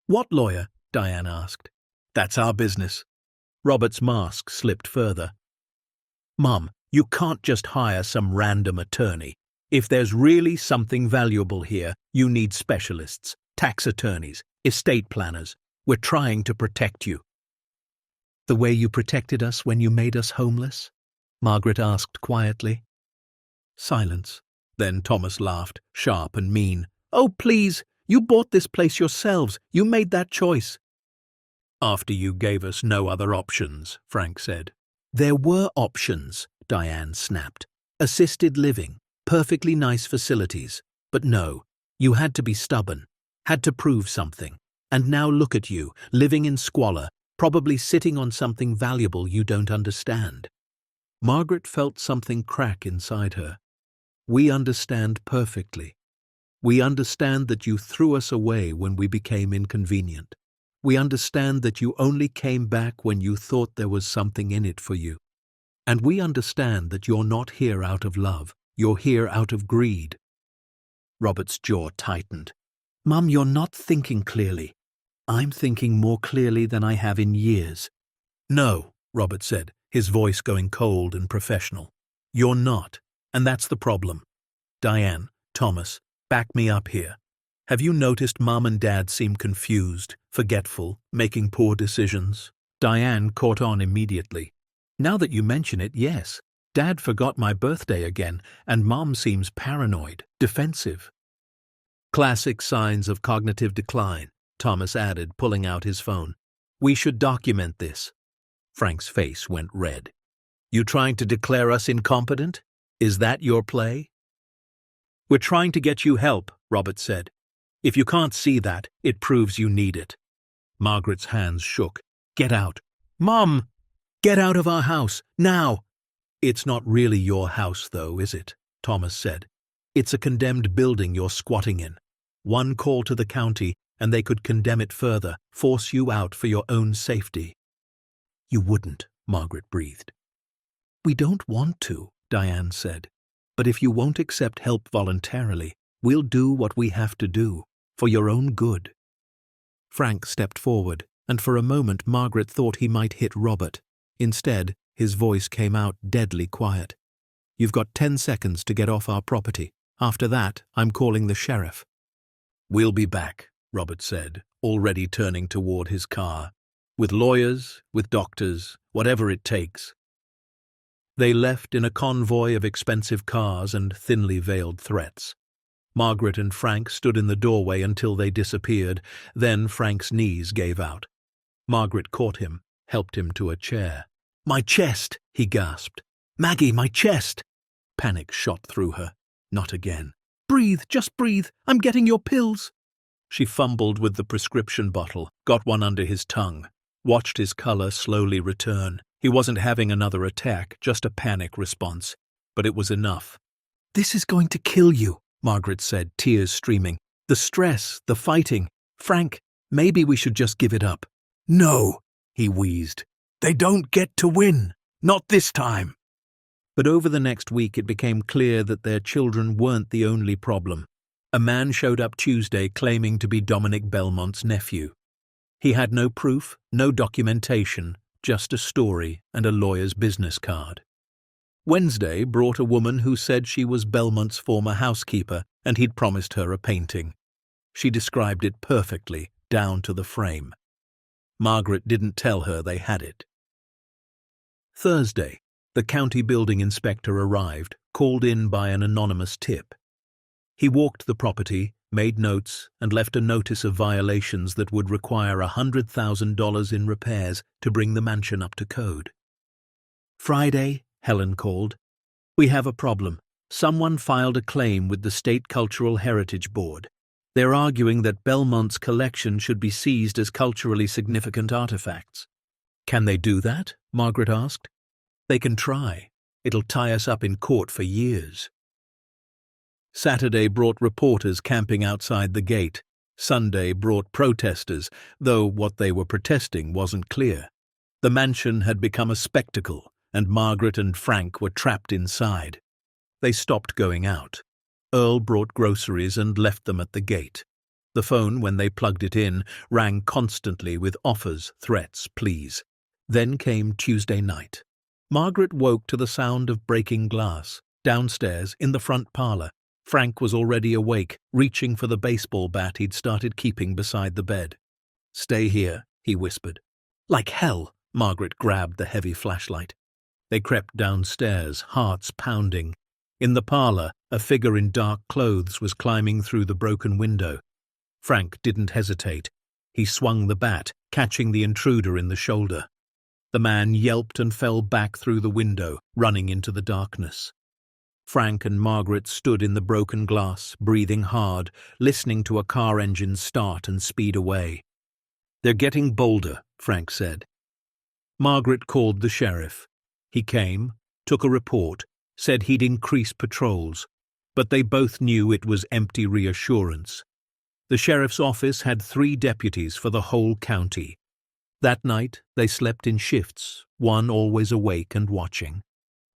"What lawyer?" Diane asked. "That's our business." Robert's mask slipped further. "Mom, you can't just hire some random attorney. If there's really something valuable here, you need specialists, tax attorneys, estate planners. We're trying to protect you." "The way you protected us when you made us homeless?" Margaret asked quietly. Silence. Then Thomas laughed, sharp and mean. "Oh, please, you bought this place yourselves. You made that choice." "After you gave us no other options," Frank said. "There were options," Diane snapped. "Assisted living, perfectly nice facilities. But no, you had to be stubborn, had to prove something. And now look at you, living in squalor, probably sitting on something valuable you don't understand." Margaret felt something crack inside her. "We understand perfectly. We understand that you threw us away when we became inconvenient. We understand that you only came back when you thought there was something in it for you. And we understand that you're not here out of love. You're here out of greed." Robert's jaw tightened. "Mum, you're not thinking clearly." "I'm thinking more clearly than I have in years." "No," Robert said, his voice going cold and professional. "You're not, and that's the problem. Diane, Thomas, back me up here. Have you noticed Mum and Dad seem confused, forgetful, making poor decisions?" Diane caught on immediately. "Now that you mention it, yes. Dad forgot my birthday again, and Mom seems paranoid, defensive." "Classic signs of cognitive decline," Thomas added, pulling out his phone. "We should document this." Frank's face went red. "You trying to declare us incompetent? Is that your play?" "We're trying to get you help," Robert said. "If you can't see that, it proves you need it." Margaret's hands shook. "Get out." "Mom! Get out of our house, now!" "It's not really your house, though, is it?" Thomas said. "It's a condemned building you're squatting in. One call to the county, and they could condemn it further, force you out for your own safety." "You wouldn't," Margaret breathed. "We don't want to," Diane said. "But if you won't accept help voluntarily, we'll do what we have to do, for your own good." Frank stepped forward, and for a moment Margaret thought he might hit Robert. Instead, his voice came out deadly quiet. "You've got 10 seconds to get off our property. After that, I'm calling the sheriff." "We'll be back," Robert said, already turning toward his car. "With lawyers, with doctors, whatever it takes." They left in a convoy of expensive cars and thinly veiled threats. Margaret and Frank stood in the doorway until they disappeared. Then Frank's knees gave out. Margaret caught him, helped him to a chair. "My chest!" he gasped. "Maggie, my chest!" Panic shot through her. Not again. "Breathe, just breathe. I'm getting your pills." She fumbled with the prescription bottle, got one under his tongue. watched his color slowly return. He wasn't having another attack, just a panic response. But it was enough. "This is going to kill you," Margaret said, tears streaming. "The stress, the fighting. Frank, maybe we should just give it up." "No," he wheezed. "They don't get to win. Not this time." But over the next week it became clear that their children weren't the only problem. A man showed up Tuesday claiming to be Dominic Belmont's nephew. He had no proof, no documentation, just a story and a lawyer's business card. Wednesday brought a woman who said she was Belmont's former housekeeper and he'd promised her a painting. She described it perfectly, down to the frame. Margaret didn't tell her they had it. Thursday, the county building inspector arrived, called in by an anonymous tip. He walked the property, made notes, and left a notice of violations that would require $100,000 in repairs to bring the mansion up to code. Friday, Helen called. "We have a problem. Someone filed a claim with the State Cultural Heritage Board. They're arguing that Belmont's collection should be seized as culturally significant artifacts." "Can they do that?" Margaret asked. "They can try. It'll tie us up in court for years." Saturday brought reporters camping outside the gate. Sunday brought protesters, though what they were protesting wasn't clear. The mansion had become a spectacle, and Margaret and Frank were trapped inside. They stopped going out. Earl brought groceries and left them at the gate. The phone, when they plugged it in, rang constantly with offers, threats, pleas. Then came Tuesday night. Margaret woke to the sound of breaking glass. Downstairs, in the front parlor, Frank was already awake, reaching for the baseball bat he'd started keeping beside the bed. "Stay here," he whispered. Like hell, Margaret grabbed the heavy flashlight. They crept downstairs, hearts pounding. In the parlor, a figure in dark clothes was climbing through the broken window. Frank didn't hesitate. He swung the bat, catching the intruder in the shoulder. The man yelped and fell back through the window, running into the darkness. Frank and Margaret stood in the broken glass, breathing hard, listening to a car engine start and speed away. "They're getting bolder," Frank said. Margaret called the sheriff. He came, took a report, said he'd increase patrols, but they both knew it was empty reassurance. The sheriff's office had 3 deputies for the whole county. That night, they slept in shifts, one always awake and watching.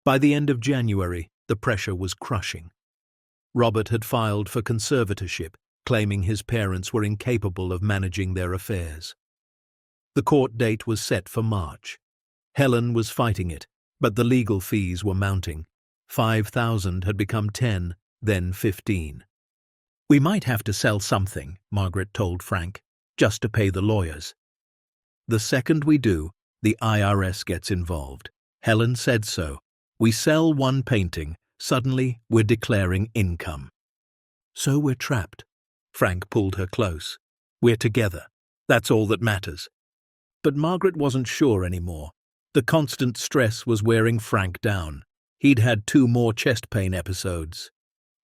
By the end of January, the pressure was crushing. Robert had filed for conservatorship, claiming his parents were incapable of managing their affairs. The court date was set for March. Helen was fighting it, but the legal fees were mounting. 5,000 had become 10, then 15. "We might have to sell something," Margaret told Frank, "just to pay the lawyers." "The second we do, the IRS gets involved. Helen said so. We sell one painting, suddenly we're declaring income." "So we're trapped." Frank pulled her close. "We're together. That's all that matters." But Margaret wasn't sure anymore. The constant stress was wearing Frank down. He'd had 2 more chest pain episodes.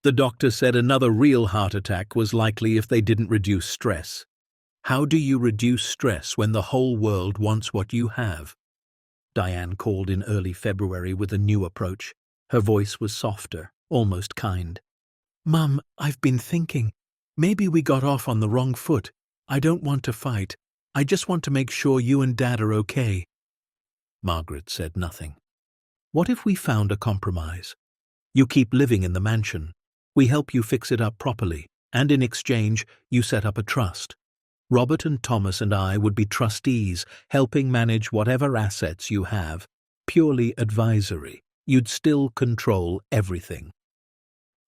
The doctor said another real heart attack was likely if they didn't reduce stress. How do you reduce stress when the whole world wants what you have? Diane called in early February with a new approach. Her voice was softer, almost kind. "Mum, I've been thinking. Maybe we got off on the wrong foot. I don't want to fight. I just want to make sure you and Dad are okay." Margaret said nothing. "What if we found a compromise? You keep living in the mansion. We help you fix it up properly, and in exchange, you set up a trust. Robert and Thomas and I would be trustees, helping manage whatever assets you have. Purely advisory. You'd still control everything."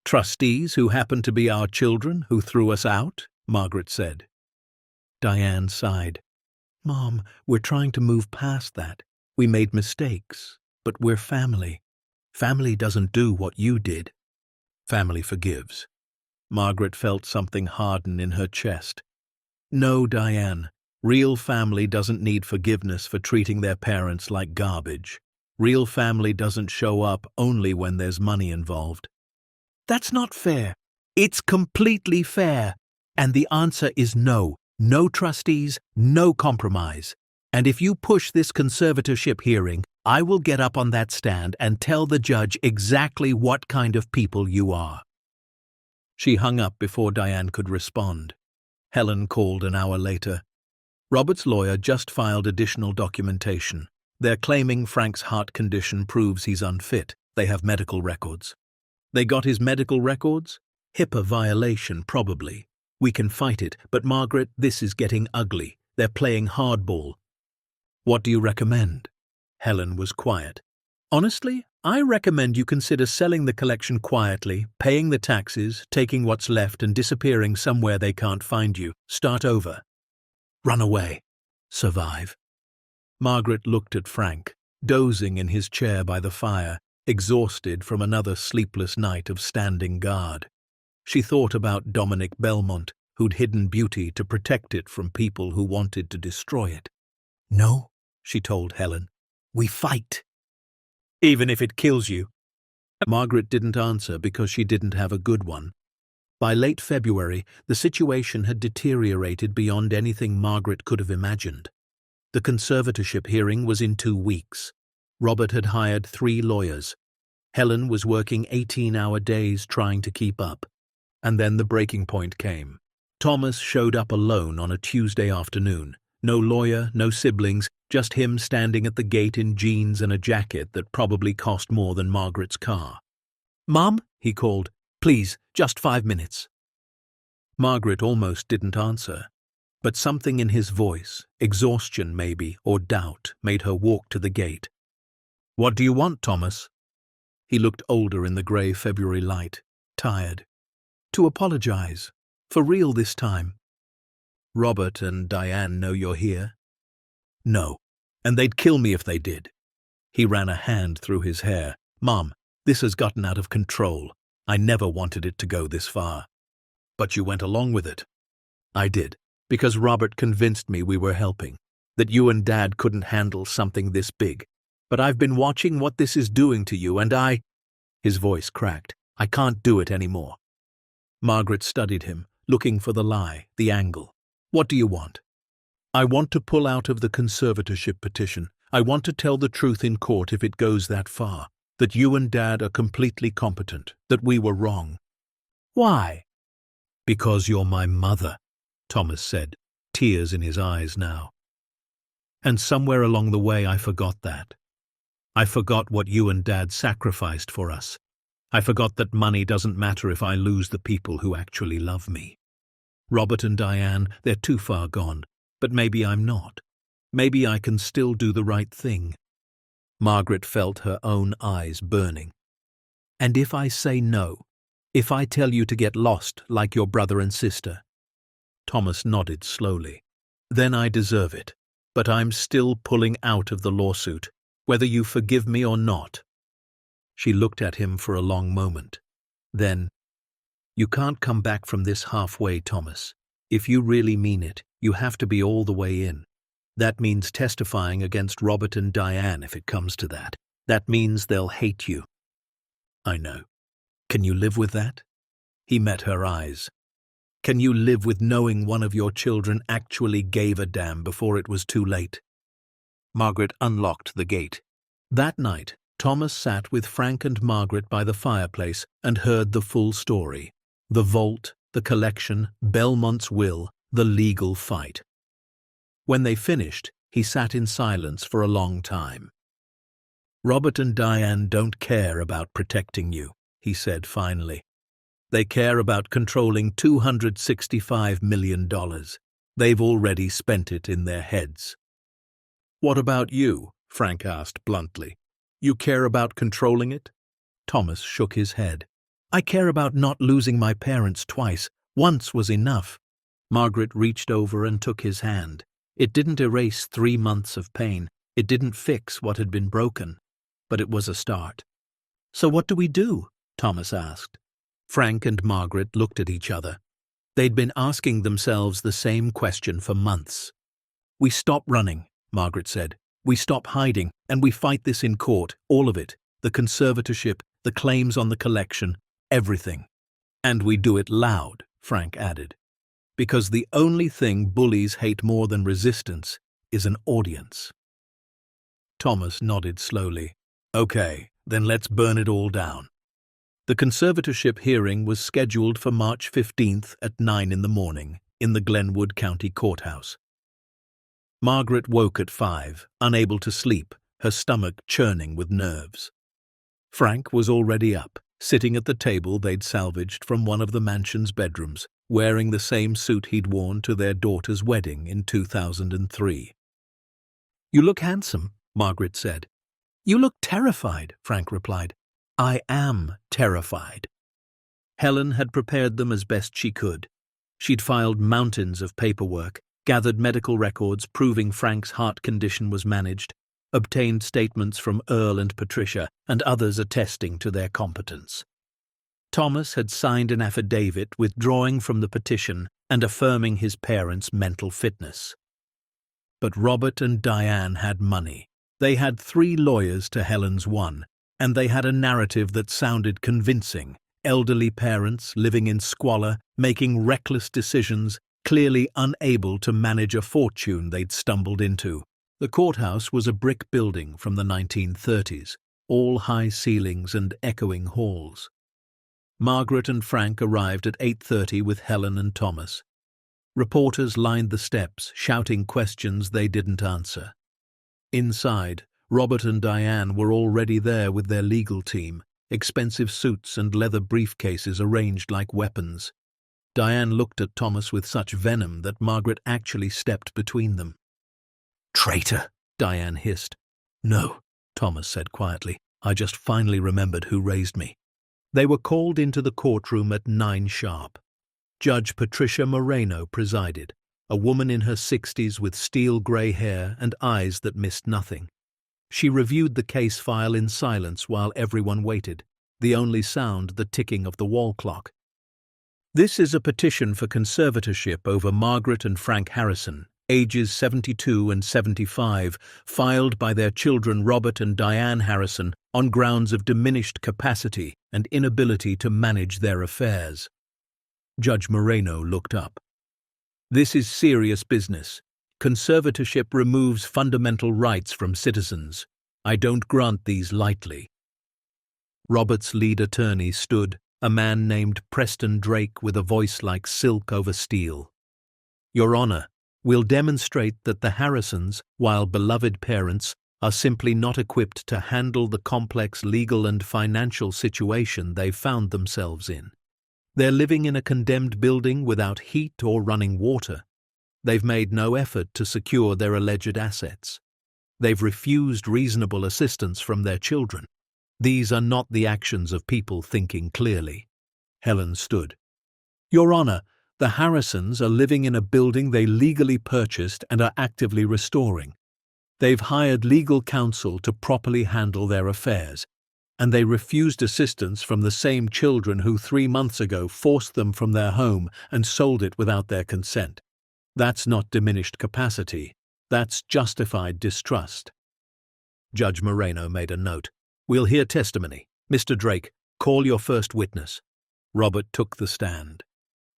"Trustees who happen to be our children who threw us out?" Margaret said. Diane sighed. "Mom, we're trying to move past that. We made mistakes, but we're family. Family doesn't do what you did. Family forgives." Margaret felt something harden in her chest. "No, Diane. Real family doesn't need forgiveness for treating their parents like garbage. Real family doesn't show up only when there's money involved." "That's not fair." "It's completely fair. And the answer is no. No trustees, no compromise. And if you push this conservatorship hearing, I will get up on that stand and tell the judge exactly what kind of people you are." She hung up before Diane could respond. Helen called an hour later. Robert's lawyer just filed additional documentation. They're claiming Frank's heart condition proves he's unfit. They have medical records. They got his medical records? HIPAA violation, probably. We can fight it, but Margaret, this is getting ugly. They're playing hardball. What do you recommend? Helen was quiet. Honestly, I recommend you consider selling the collection quietly, paying the taxes, taking what's left and disappearing somewhere they can't find you. Start over. Run away. Survive. Margaret looked at Frank, dozing in his chair by the fire, exhausted from another sleepless night of standing guard. She thought about Dominic Belmont, who'd hidden beauty to protect it from people who wanted to destroy it. "No," she told Helen. "We fight. Even if it kills you." Margaret didn't answer because she didn't have a good one. By late February, the situation had deteriorated beyond anything Margaret could have imagined. The conservatorship hearing was in 2 weeks. Robert had hired 3 lawyers. Helen was working 18-hour days trying to keep up. And then the breaking point came. Thomas showed up alone on a Tuesday afternoon. No lawyer, no siblings, just him standing at the gate in jeans and a jacket that probably cost more than Margaret's car. "Mom," he called, "please, just 5 minutes." Margaret almost didn't answer, but something in his voice, exhaustion maybe, or doubt, made her walk to the gate. "What do you want, Thomas?" He looked older in the grey February light, tired. "To apologize. For real this time." "Robert and Diane know you're here?" "No, and they'd kill me if they did." He ran a hand through his hair. "Mom, this has gotten out of control. I never wanted it to go this far." "But you went along with it." "I did, because Robert convinced me we were helping, that you and Dad couldn't handle something this big. But I've been watching what this is doing to you, and His voice cracked. "I can't do it anymore." Margaret studied him, looking for the lie, the angle. "What do you want?" "I want to pull out of the conservatorship petition. I want to tell the truth in court if it goes that far. That you and Dad are completely competent, that we were wrong." "Why?" "Because you're my mother," Thomas said, tears in his eyes now. "And somewhere along the way I forgot that. I forgot what you and Dad sacrificed for us. I forgot that money doesn't matter if I lose the people who actually love me. Robert and Diane, they're too far gone, but maybe I'm not. Maybe I can still do the right thing." Margaret felt her own eyes burning. "And if I say no, if I tell you to get lost like your brother and sister?" Thomas nodded slowly. "Then I deserve it, but I'm still pulling out of the lawsuit, whether you forgive me or not." She looked at him for a long moment. Then, "You can't come back from this halfway, Thomas. If you really mean it, you have to be all the way in. That means testifying against Robert and Diane if it comes to that. That means they'll hate you." "I know. Can you live with that?" He met her eyes. "Can you live with knowing one of your children actually gave a damn before it was too late?" Margaret unlocked the gate. That night, Thomas sat with Frank and Margaret by the fireplace and heard the full story. The vault, the collection, Belmont's will, the legal fight. When they finished, he sat in silence for a long time. "Robert and Diane don't care about protecting you," he said finally. "They care about controlling $265 million. They've already spent it in their heads." "What about you?" Frank asked bluntly. "You care about controlling it?" Thomas shook his head. "I care about not losing my parents twice. Once was enough." Margaret reached over and took his hand. It didn't erase 3 months of pain. It didn't fix what had been broken. But it was a start. "So what do we do?" Thomas asked. Frank and Margaret looked at each other. They'd been asking themselves the same question for months. "We stop running," Margaret said. "We stop hiding, and we fight this in court, all of it, the conservatorship, the claims on the collection, everything. And we do it loud," Frank added. "Because the only thing bullies hate more than resistance is an audience." Thomas nodded slowly. "Okay, then let's burn it all down." The conservatorship hearing was scheduled for March 15th at 9 in the morning in the Glenwood County Courthouse. Margaret woke at 5, unable to sleep, her stomach churning with nerves. Frank was already up, sitting at the table they'd salvaged from one of the mansion's bedrooms, wearing the same suit he'd worn to their daughter's wedding in 2003. "You look handsome," Margaret said. "You look terrified," Frank replied. "I am terrified." Helen had prepared them as best she could. She'd filed mountains of paperwork, gathered medical records proving Frank's heart condition was managed, obtained statements from Earl and Patricia, and others attesting to their competence. Thomas had signed an affidavit withdrawing from the petition and affirming his parents' mental fitness. But Robert and Diane had money. They had 3 lawyers to Helen's 1, and they had a narrative that sounded convincing. Elderly parents living in squalor, making reckless decisions, clearly unable to manage a fortune they'd stumbled into. The courthouse was a brick building from the 1930s, all high ceilings and echoing halls. Margaret and Frank arrived at 8:30 with Helen and Thomas. Reporters lined the steps, shouting questions they didn't answer. Inside, Robert and Diane were already there with their legal team, expensive suits and leather briefcases arranged like weapons. Diane looked at Thomas with such venom that Margaret actually stepped between them. "Traitor," Diane hissed. "No," Thomas said quietly. "I just finally remembered who raised me." They were called into the courtroom at 9 sharp. Judge Patricia Moreno presided, a woman in her 60s with steel-grey hair and eyes that missed nothing. She reviewed the case file in silence while everyone waited, the only sound the ticking of the wall clock. "This is a petition for conservatorship over Margaret and Frank Harrison, ages 72 and 75, filed by their children Robert and Diane Harrison on grounds of diminished capacity and inability to manage their affairs." Judge Moreno looked up. "This is serious business. Conservatorship removes fundamental rights from citizens. I don't grant these lightly." Robert's lead attorney stood, a man named Preston Drake with a voice like silk over steel. "Your Honor, we'll demonstrate that the Harrisons, while beloved parents, are simply not equipped to handle the complex legal and financial situation they've found themselves in. They're living in a condemned building without heat or running water. They've made no effort to secure their alleged assets. They've refused reasonable assistance from their children. These are not the actions of people thinking clearly." Helen stood. "Your Honor, the Harrisons are living in a building they legally purchased and are actively restoring. They've hired legal counsel to properly handle their affairs, and they refused assistance from the same children who 3 months ago forced them from their home and sold it without their consent. That's not diminished capacity. That's justified distrust." Judge Moreno made a note. "We'll hear testimony. Mr. Drake, call your first witness." Robert took the stand.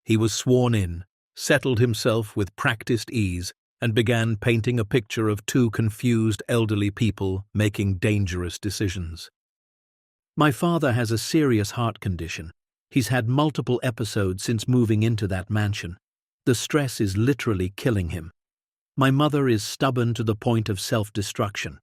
He was sworn in, settled himself with practiced ease, and began painting a picture of 2 confused elderly people making dangerous decisions. "My father has a serious heart condition. He's had multiple episodes since moving into that mansion. The stress is literally killing him. My mother is stubborn to the point of self-destruction.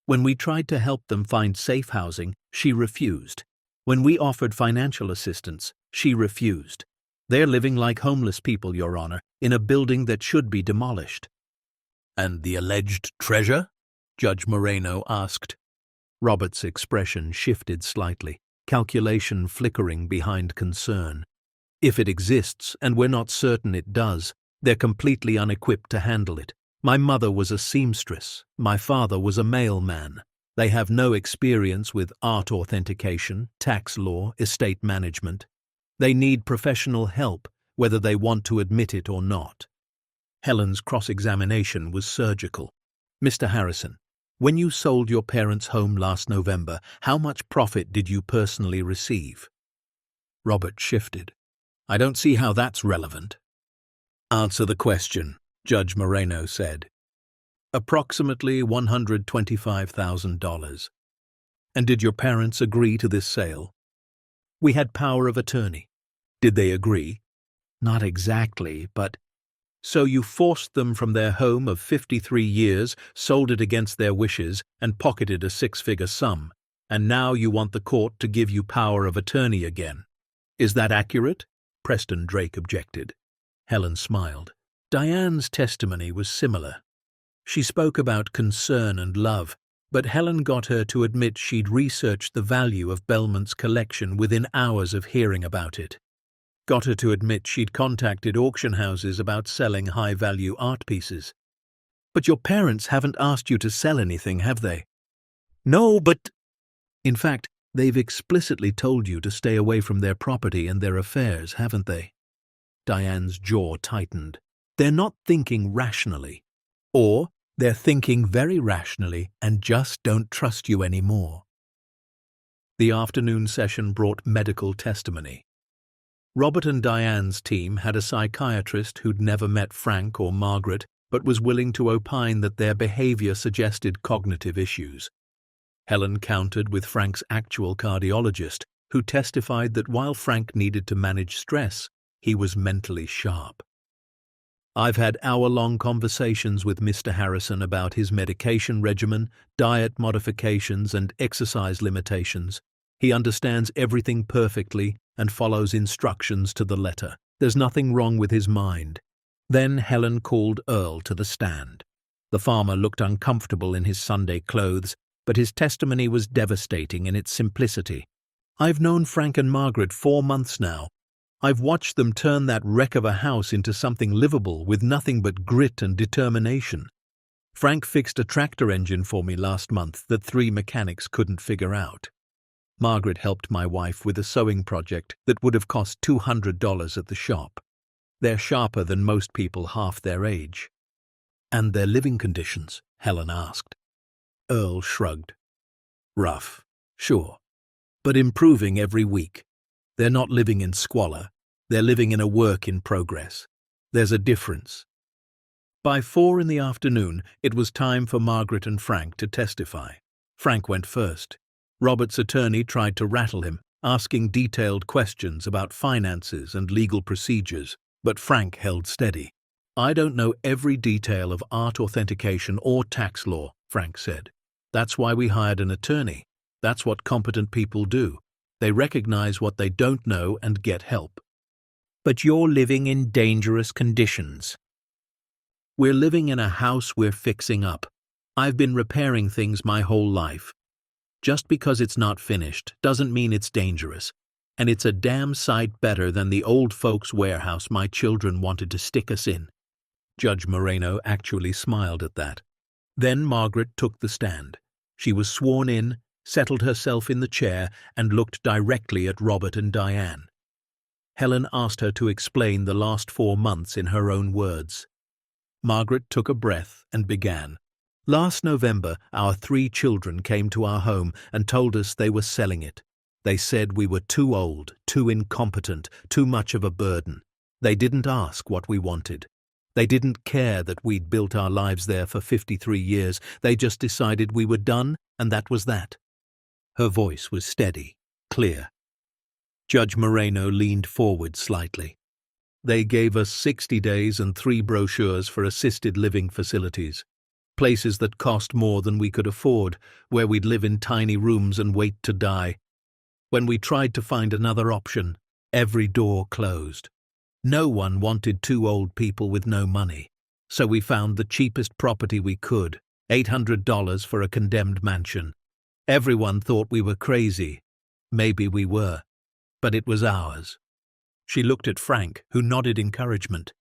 When we tried to help them find safe housing, she refused. When we offered financial assistance, she refused. They're living like homeless people, Your Honor, in a building that should be demolished." "And the alleged treasure?" Judge Moreno asked. Robert's expression shifted slightly, calculation flickering behind concern. "If it exists, and we're not certain it does, they're completely unequipped to handle it. My mother was a seamstress. My father was a mailman. They have no experience with art authentication, tax law, estate management. They need professional help, whether they want to admit it or not." Helen's cross-examination was surgical. "Mr. Harrison, when you sold your parents' home last November, how much profit did you personally receive?" Robert shifted. "I don't see how that's relevant." "Answer the question," Judge Moreno said. Approximately $125,000. And did your parents agree to this sale? We had power of attorney. Did they agree? Not exactly, but... So you forced them from their home of 53 years, sold it against their wishes, and pocketed a six-figure sum, and now you want the court to give you power of attorney again. Is that accurate? Preston Drake objected. Helen smiled. Diane's testimony was similar. She spoke about concern and love, but Helen got her to admit she'd researched the value of Belmont's collection within hours of hearing about it. Got her to admit she'd contacted auction houses about selling high-value art pieces. But your parents haven't asked you to sell anything, have they? No, but... In fact, they've explicitly told you to stay away from their property and their affairs, haven't they? Diane's jaw tightened. They're not thinking rationally. Or they're thinking very rationally and just don't trust you anymore. The afternoon session brought medical testimony. Robert and Diane's team had a psychiatrist who'd never met Frank or Margaret, but was willing to opine that their behavior suggested cognitive issues. Helen countered with Frank's actual cardiologist, who testified that while Frank needed to manage stress, he was mentally sharp. I've had hour-long conversations with Mr. Harrison about his medication regimen, diet modifications, and exercise limitations. He understands everything perfectly and follows instructions to the letter. There's nothing wrong with his mind. Then Helen called Earl to the stand. The farmer looked uncomfortable in his Sunday clothes, but his testimony was devastating in its simplicity. I've known Frank and Margaret 4 months now. I've watched them turn that wreck of a house into something livable with nothing but grit and determination. Frank fixed a tractor engine for me last month that 3 mechanics couldn't figure out. Margaret helped my wife with a sewing project that would have cost $200 at the shop. They're sharper than most people half their age. And their living conditions? Helen asked. Earl shrugged. Rough, sure, but improving every week. They're not living in squalor. They're living in a work in progress. There's a difference. By 4 in the afternoon, it was time for Margaret and Frank to testify. Frank went first. Robert's attorney tried to rattle him, asking detailed questions about finances and legal procedures, but Frank held steady. I don't know every detail of art authentication or tax law, Frank said. That's why we hired an attorney. That's what competent people do. They recognize what they don't know and get help. But you're living in dangerous conditions. We're living in a house we're fixing up. I've been repairing things my whole life. Just because it's not finished doesn't mean it's dangerous. And it's a damn sight better than the old folks' warehouse my children wanted to stick us in. Judge Moreno actually smiled at that. Then Margaret took the stand. She was sworn in, settled herself in the chair, and looked directly at Robert and Diane. Helen asked her to explain the last 4 months in her own words. Margaret took a breath and began. Last November, our 3 children came to our home and told us they were selling it. They said we were too old, too incompetent, too much of a burden. They didn't ask what we wanted. They didn't care that we'd built our lives there for 53 years. They just decided we were done, and that was that. Her voice was steady, clear. Judge Moreno leaned forward slightly. They gave us 60 days and 3 brochures for assisted living facilities. Places that cost more than we could afford, where we'd live in tiny rooms and wait to die. When we tried to find another option, every door closed. No one wanted 2 old people with no money, so we found the cheapest property we could, $800 for a condemned mansion. Everyone thought we were crazy. Maybe we were, but it was ours. She looked at Frank, who nodded encouragement.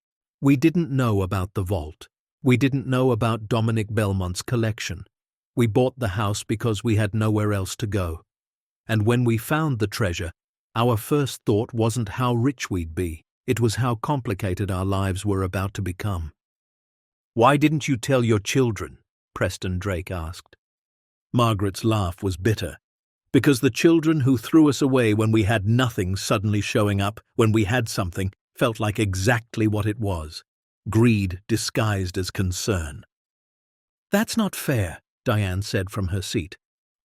We didn't know about the vault. We didn't know about Dominic Belmont's collection. We bought the house because we had nowhere else to go. And when we found the treasure, our first thought wasn't how rich we'd be. It was how complicated our lives were about to become. Why didn't you tell your children? Preston Drake asked. Margaret's laugh was bitter. Because the children who threw us away when we had nothing suddenly showing up when we had something felt like exactly what it was. Greed disguised as concern. "That's not fair," Diane said from her seat.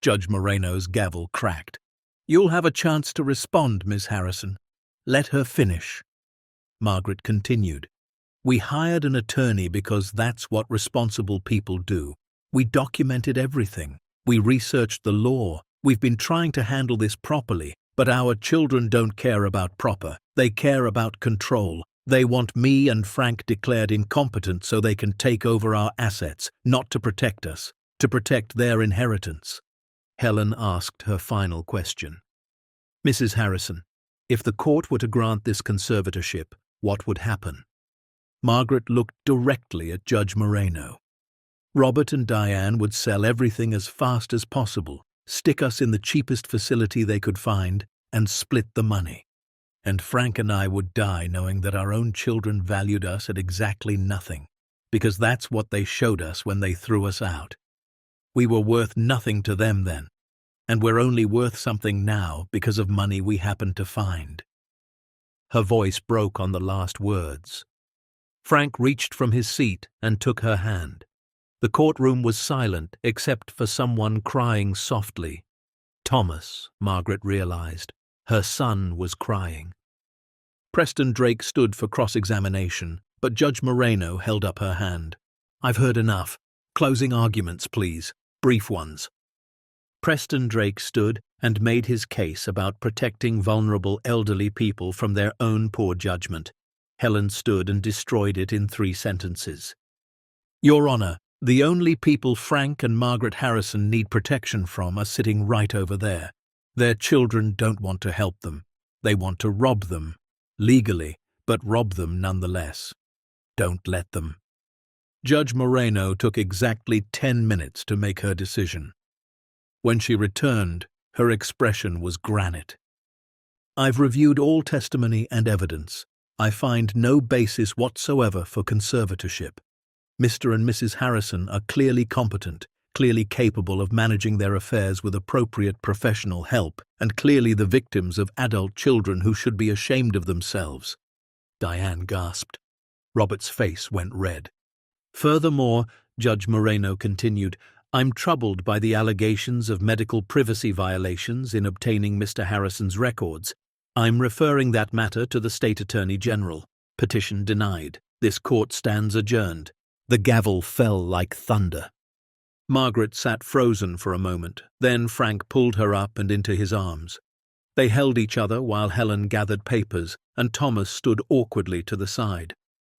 Judge Moreno's gavel cracked. "You'll have a chance to respond, Miss Harrison. Let her finish." Margaret continued. "We hired an attorney because that's what responsible people do. We documented everything. We researched the law. We've been trying to handle this properly, but our children don't care about proper. They care about control. They want me and Frank declared incompetent so they can take over our assets, not to protect us, to protect their inheritance." Helen asked her final question. "Mrs. Harrison, if the court were to grant this conservatorship, what would happen?" Margaret looked directly at Judge Moreno. "Robert and Diane would sell everything as fast as possible, stick us in the cheapest facility they could find, and split the money. And Frank and I would die knowing that our own children valued us at exactly nothing, because that's what they showed us when they threw us out. We were worth nothing to them then, and we're only worth something now because of money we happened to find." Her voice broke on the last words. Frank reached from his seat and took her hand. The courtroom was silent except for someone crying softly. Thomas, Margaret realized. Her son was crying. Preston Drake stood for cross-examination, but Judge Moreno held up her hand. "I've heard enough. Closing arguments, please. Brief ones." Preston Drake stood and made his case about protecting vulnerable elderly people from their own poor judgment. Helen stood and destroyed it in 3 sentences. "Your Honor, the only people Frank and Margaret Harrison need protection from are sitting right over there. Their children don't want to help them. They want to rob them. Legally, but rob them nonetheless. Don't let them." Judge Moreno took exactly 10 minutes to make her decision. When she returned, her expression was granite. "I've reviewed all testimony and evidence. I find no basis whatsoever for conservatorship. Mr. and Mrs. Harrison are clearly competent, clearly capable of managing their affairs with appropriate professional help, and clearly the victims of adult children who should be ashamed of themselves." Diane gasped. Robert's face went red. "Furthermore," Judge Moreno continued, "I'm troubled by the allegations of medical privacy violations in obtaining Mr. Harrison's records. I'm referring that matter to the State Attorney General. Petition denied. This court stands adjourned." The gavel fell like thunder. Margaret sat frozen for a moment. Then Frank pulled her up and into his arms. They held each other while Helen gathered papers, and Thomas stood awkwardly to the side.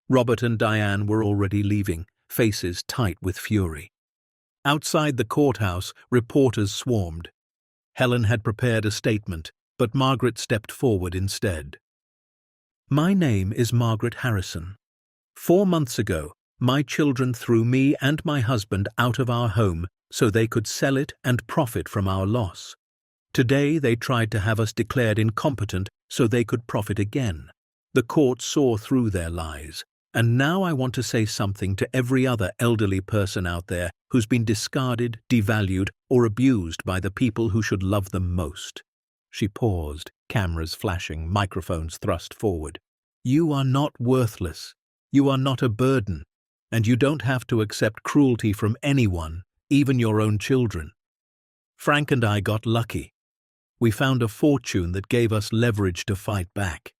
Robert and Diane were already leaving, faces tight with fury. Outside the courthouse, reporters swarmed. Helen had prepared a statement, but Margaret stepped forward instead. "My name is Margaret Harrison. 4 months ago, my children threw me and my husband out of our home so they could sell it and profit from our loss. Today they tried to have us declared incompetent so they could profit again. The court saw through their lies. And now I want to say something to every other elderly person out there who's been discarded, devalued, or abused by the people who should love them most." She paused, cameras flashing, microphones thrust forward. "You are not worthless. You are not a burden. And you don't have to accept cruelty from anyone, even your own children. Frank and I got lucky. We found a fortune that gave us leverage to fight back.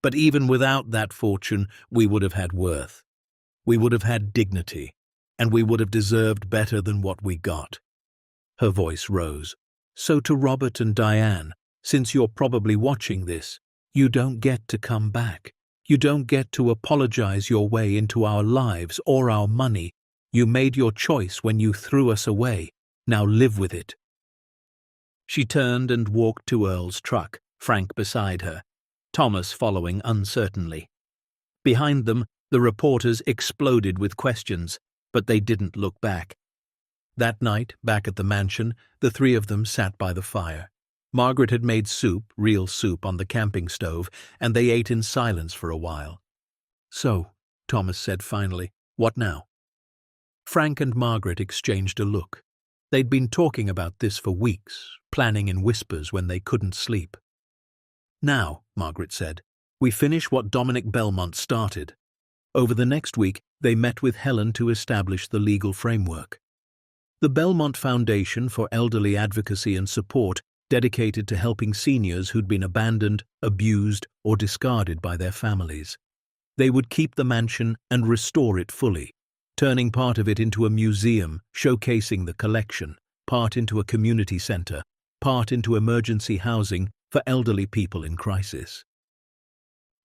But even without that fortune, we would have had worth. We would have had dignity, and we would have deserved better than what we got." Her voice rose. "So to Robert and Diane, since you're probably watching this, you don't get to come back. You don't get to apologize your way into our lives or our money. You made your choice when you threw us away. Now live with it." She turned and walked to Earl's truck, Frank beside her, Thomas following uncertainly. Behind them, the reporters exploded with questions, but they didn't look back. That night, back at the mansion, the 3 of them sat by the fire. Margaret had made soup, real soup, on the camping stove, and they ate in silence for a while. "So," Thomas said finally, "what now?" Frank and Margaret exchanged a look. They'd been talking about this for weeks, planning in whispers when they couldn't sleep. "Now," Margaret said, "we finish what Dominic Belmont started. Over the next week, they met with Helen to establish the legal framework. The Belmont Foundation for Elderly Advocacy and Support, dedicated to helping seniors who'd been abandoned, abused, or discarded by their families. They would keep the mansion and restore it fully, turning part of it into a museum showcasing the collection, part into a community center, part into emergency housing for elderly people in crisis.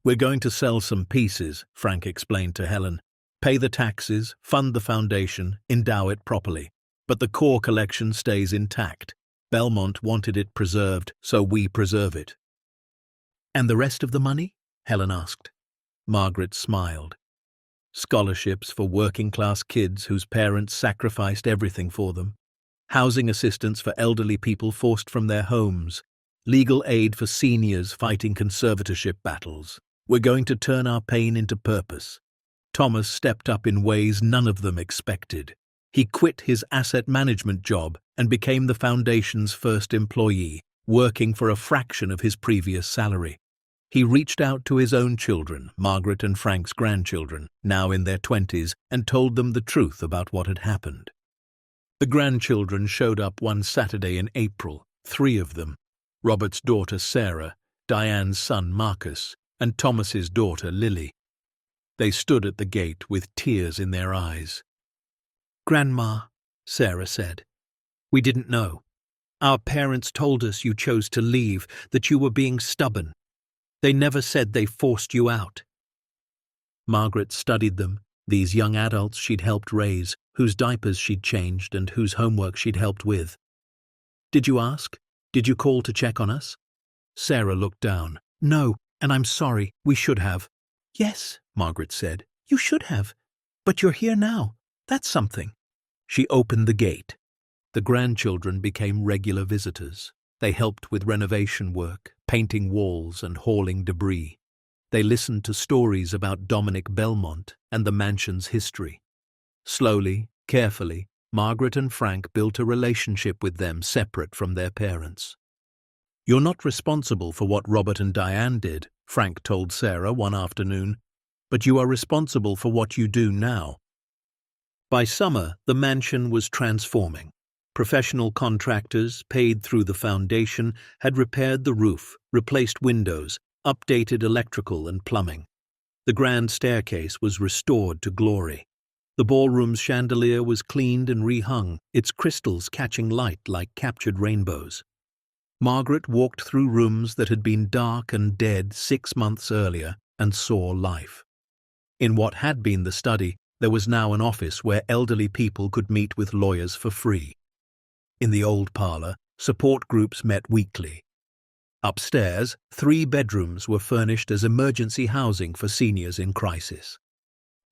"We're going to sell some pieces," Frank explained to Helen. "Pay the taxes, fund the foundation, endow it properly. But the core collection stays intact. Belmont wanted it preserved, so we preserve it." "And the rest of the money?" Helen asked. Margaret smiled. "Scholarships for working-class kids whose parents sacrificed everything for them. Housing assistance for elderly people forced from their homes. Legal aid for seniors fighting conservatorship battles. We're going to turn our pain into purpose." Thomas stepped up in ways none of them expected. He quit his asset management job and became the foundation's first employee, working for a fraction of his previous salary. He reached out to his own children, Margaret and Frank's grandchildren, now in their 20s, and told them the truth about what had happened. The grandchildren showed up one Saturday in April, 3 of them: Robert's daughter Sarah, Diane's son Marcus, and Thomas's daughter Lily. They stood at the gate with tears in their eyes. "Grandma," Sarah said, "we didn't know. Our parents told us you chose to leave, that you were being stubborn. They never said they forced you out." Margaret studied them, these young adults she'd helped raise, whose diapers she'd changed and whose homework she'd helped with. "Did you ask? Did you call to check on us?" Sarah looked down. "No, and I'm sorry, we should have." "Yes," Margaret said, "you should have. But you're here now. That's something." She opened the gate. The grandchildren became regular visitors. They helped with renovation work, painting walls and hauling debris. They listened to stories about Dominic Belmont and the mansion's history. Slowly, carefully, Margaret and Frank built a relationship with them separate from their parents. "You're not responsible for what Robert and Diane did," Frank told Sarah one afternoon, "but you are responsible for what you do now." By summer, the mansion was transforming. Professional contractors, paid through the foundation, had repaired the roof, replaced windows, updated electrical and plumbing. The grand staircase was restored to glory. The ballroom's chandelier was cleaned and rehung, its crystals catching light like captured rainbows. Margaret walked through rooms that had been dark and dead 6 months earlier and saw life. In what had been the study, there was now an office where elderly people could meet with lawyers for free. In the old parlor, support groups met weekly. Upstairs, 3 bedrooms were furnished as emergency housing for seniors in crisis.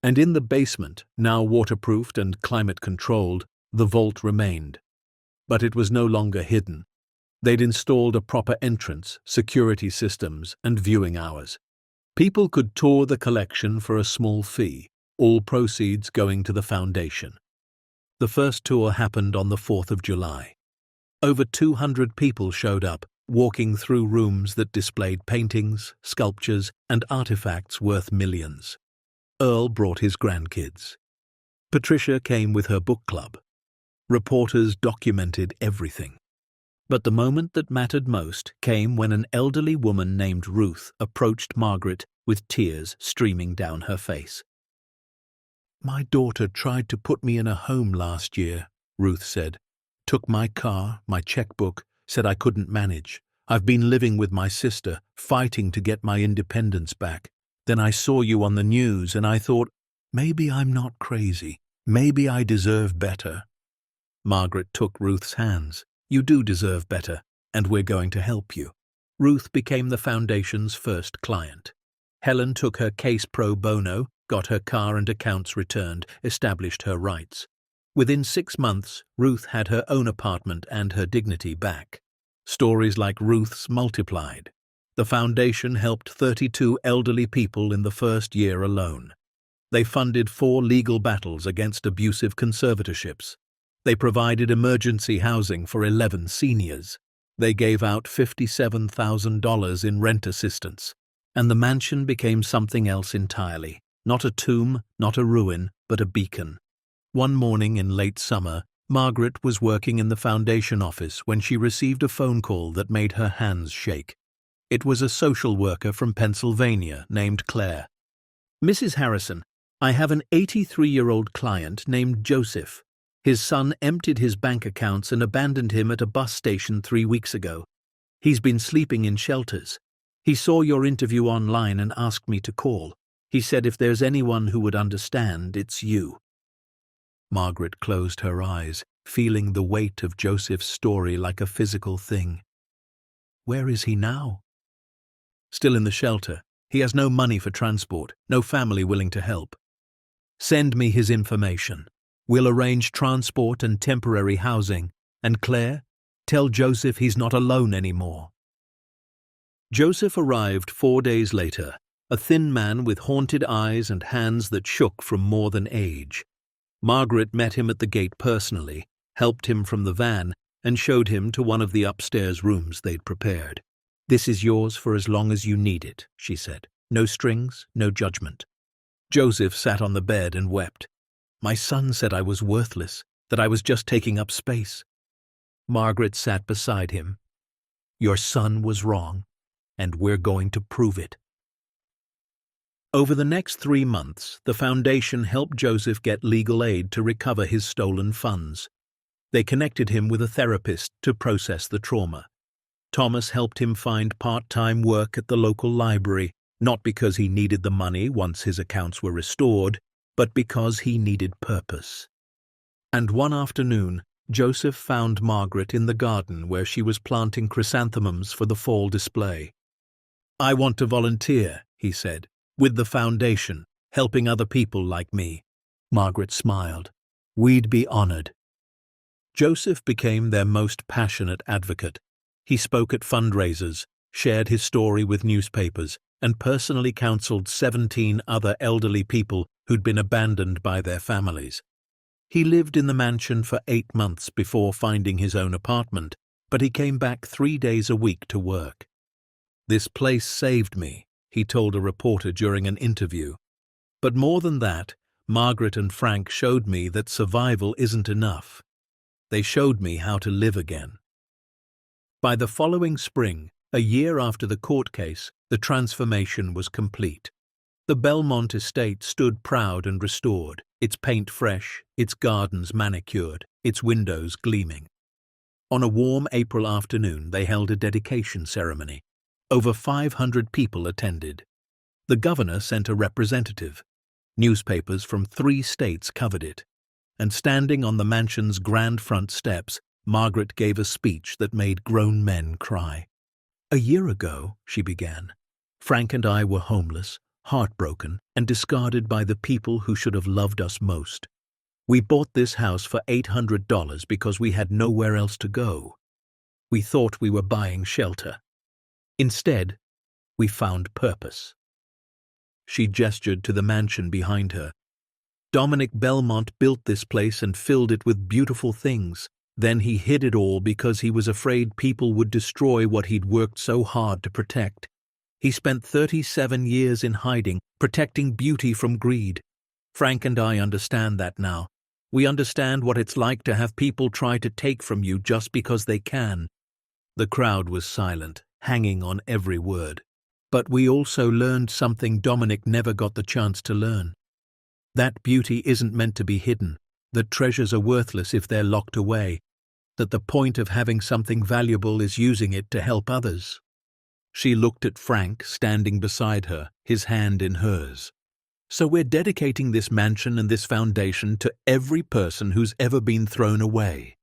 And in the basement, now waterproofed and climate-controlled, the vault remained. But it was no longer hidden. They'd installed a proper entrance, security systems, and viewing hours. People could tour the collection for a small fee, all proceeds going to the foundation. The first tour happened on the 4th of July. Over 200 people showed up, walking through rooms that displayed paintings, sculptures, and artifacts worth millions. Earl brought his grandkids. Patricia came with her book club. Reporters documented everything. But the moment that mattered most came when an elderly woman named Ruth approached Margaret with tears streaming down her face. "My daughter tried to put me in a home last year," Ruth said. "Took my car, my checkbook, said I couldn't manage. I've been living with my sister, fighting to get my independence back. Then I saw you on the news and I thought, maybe I'm not crazy. Maybe I deserve better." Margaret took Ruth's hands. "You do deserve better, and we're going to help you." Ruth became the foundation's first client. Helen took her case pro bono, got her car and accounts returned, established her rights. Within 6 months, Ruth had her own apartment and her dignity back. Stories like Ruth's multiplied. The foundation helped 32 elderly people in the first year alone. They funded 4 legal battles against abusive conservatorships. They provided emergency housing for 11 seniors. They gave out $57,000 in rent assistance. And the mansion became something else entirely, Not a tomb, not a ruin, but a beacon. One morning in late summer, Margaret was working in the foundation office when she received a phone call that made her hands shake. It was a social worker from Pennsylvania named Claire. "Mrs. Harrison, I have an 83-year-old client named Joseph. His son emptied his bank accounts and abandoned him at a bus station 3 weeks ago. He's been sleeping in shelters. He saw your interview online and asked me to call. He said if there's anyone who would understand, it's you." Margaret closed her eyes, feeling the weight of Joseph's story like a physical thing. Where is he now? Still in the shelter. He has no money for transport, no family willing to help. Send me his information. We'll arrange transport and temporary housing. And Claire, tell Joseph he's not alone anymore. Joseph arrived 4 days later, a thin man with haunted eyes and hands that shook from more than age. Margaret met him at the gate personally, helped him from the van, and showed him to one of the upstairs rooms they'd prepared. "This is yours for as long as you need it," she said. "No strings, no judgment." Joseph sat on the bed and wept. "My son said I was worthless, that I was just taking up space." Margaret sat beside him. "Your son was wrong, and we're going to prove it." Over the next 3 months, the foundation helped Joseph get legal aid to recover his stolen funds. They connected him with a therapist to process the trauma. Thomas helped him find part-time work at the local library, not because he needed the money once his accounts were restored, but because he needed purpose. And one afternoon, Joseph found Margaret in the garden where she was planting chrysanthemums for the fall display. "I want to volunteer," he said, "with the foundation, helping other people like me." Margaret smiled. "We'd be honored." Joseph became their most passionate advocate. He spoke at fundraisers, shared his story with newspapers, and personally counseled 17 other elderly people who'd been abandoned by their families. He lived in the mansion for 8 months before finding his own apartment, but he came back 3 days a week to work. "This place saved me," he told a reporter during an interview. "But more than that, Margaret and Frank showed me that survival isn't enough. They showed me how to live again." By the following spring, a year after the court case, the transformation was complete. The Belmont estate stood proud and restored, its paint fresh, its gardens manicured, its windows gleaming. On a warm April afternoon, they held a dedication ceremony. Over 500 people attended. The governor sent a representative. Newspapers from 3 states covered it. And standing on the mansion's grand front steps, Margaret gave a speech that made grown men cry. "A year ago," she began, "Frank and I were homeless, heartbroken, and discarded by the people who should have loved us most. We bought this house for $800 because we had nowhere else to go. We thought we were buying shelter. Instead, we found purpose." She gestured to the mansion behind her. "Dominic Belmont built this place and filled it with beautiful things. Then he hid it all because he was afraid people would destroy what he'd worked so hard to protect. He spent 37 years in hiding, protecting beauty from greed. Frank and I understand that now. We understand what it's like to have people try to take from you just because they can." The crowd was silent, hanging on every word. "But we also learned something Dominic never got the chance to learn. That beauty isn't meant to be hidden, that treasures are worthless if they're locked away, that the point of having something valuable is using it to help others." She looked at Frank standing beside her, his hand in hers. "So we're dedicating this mansion and this foundation to every person who's ever been thrown away.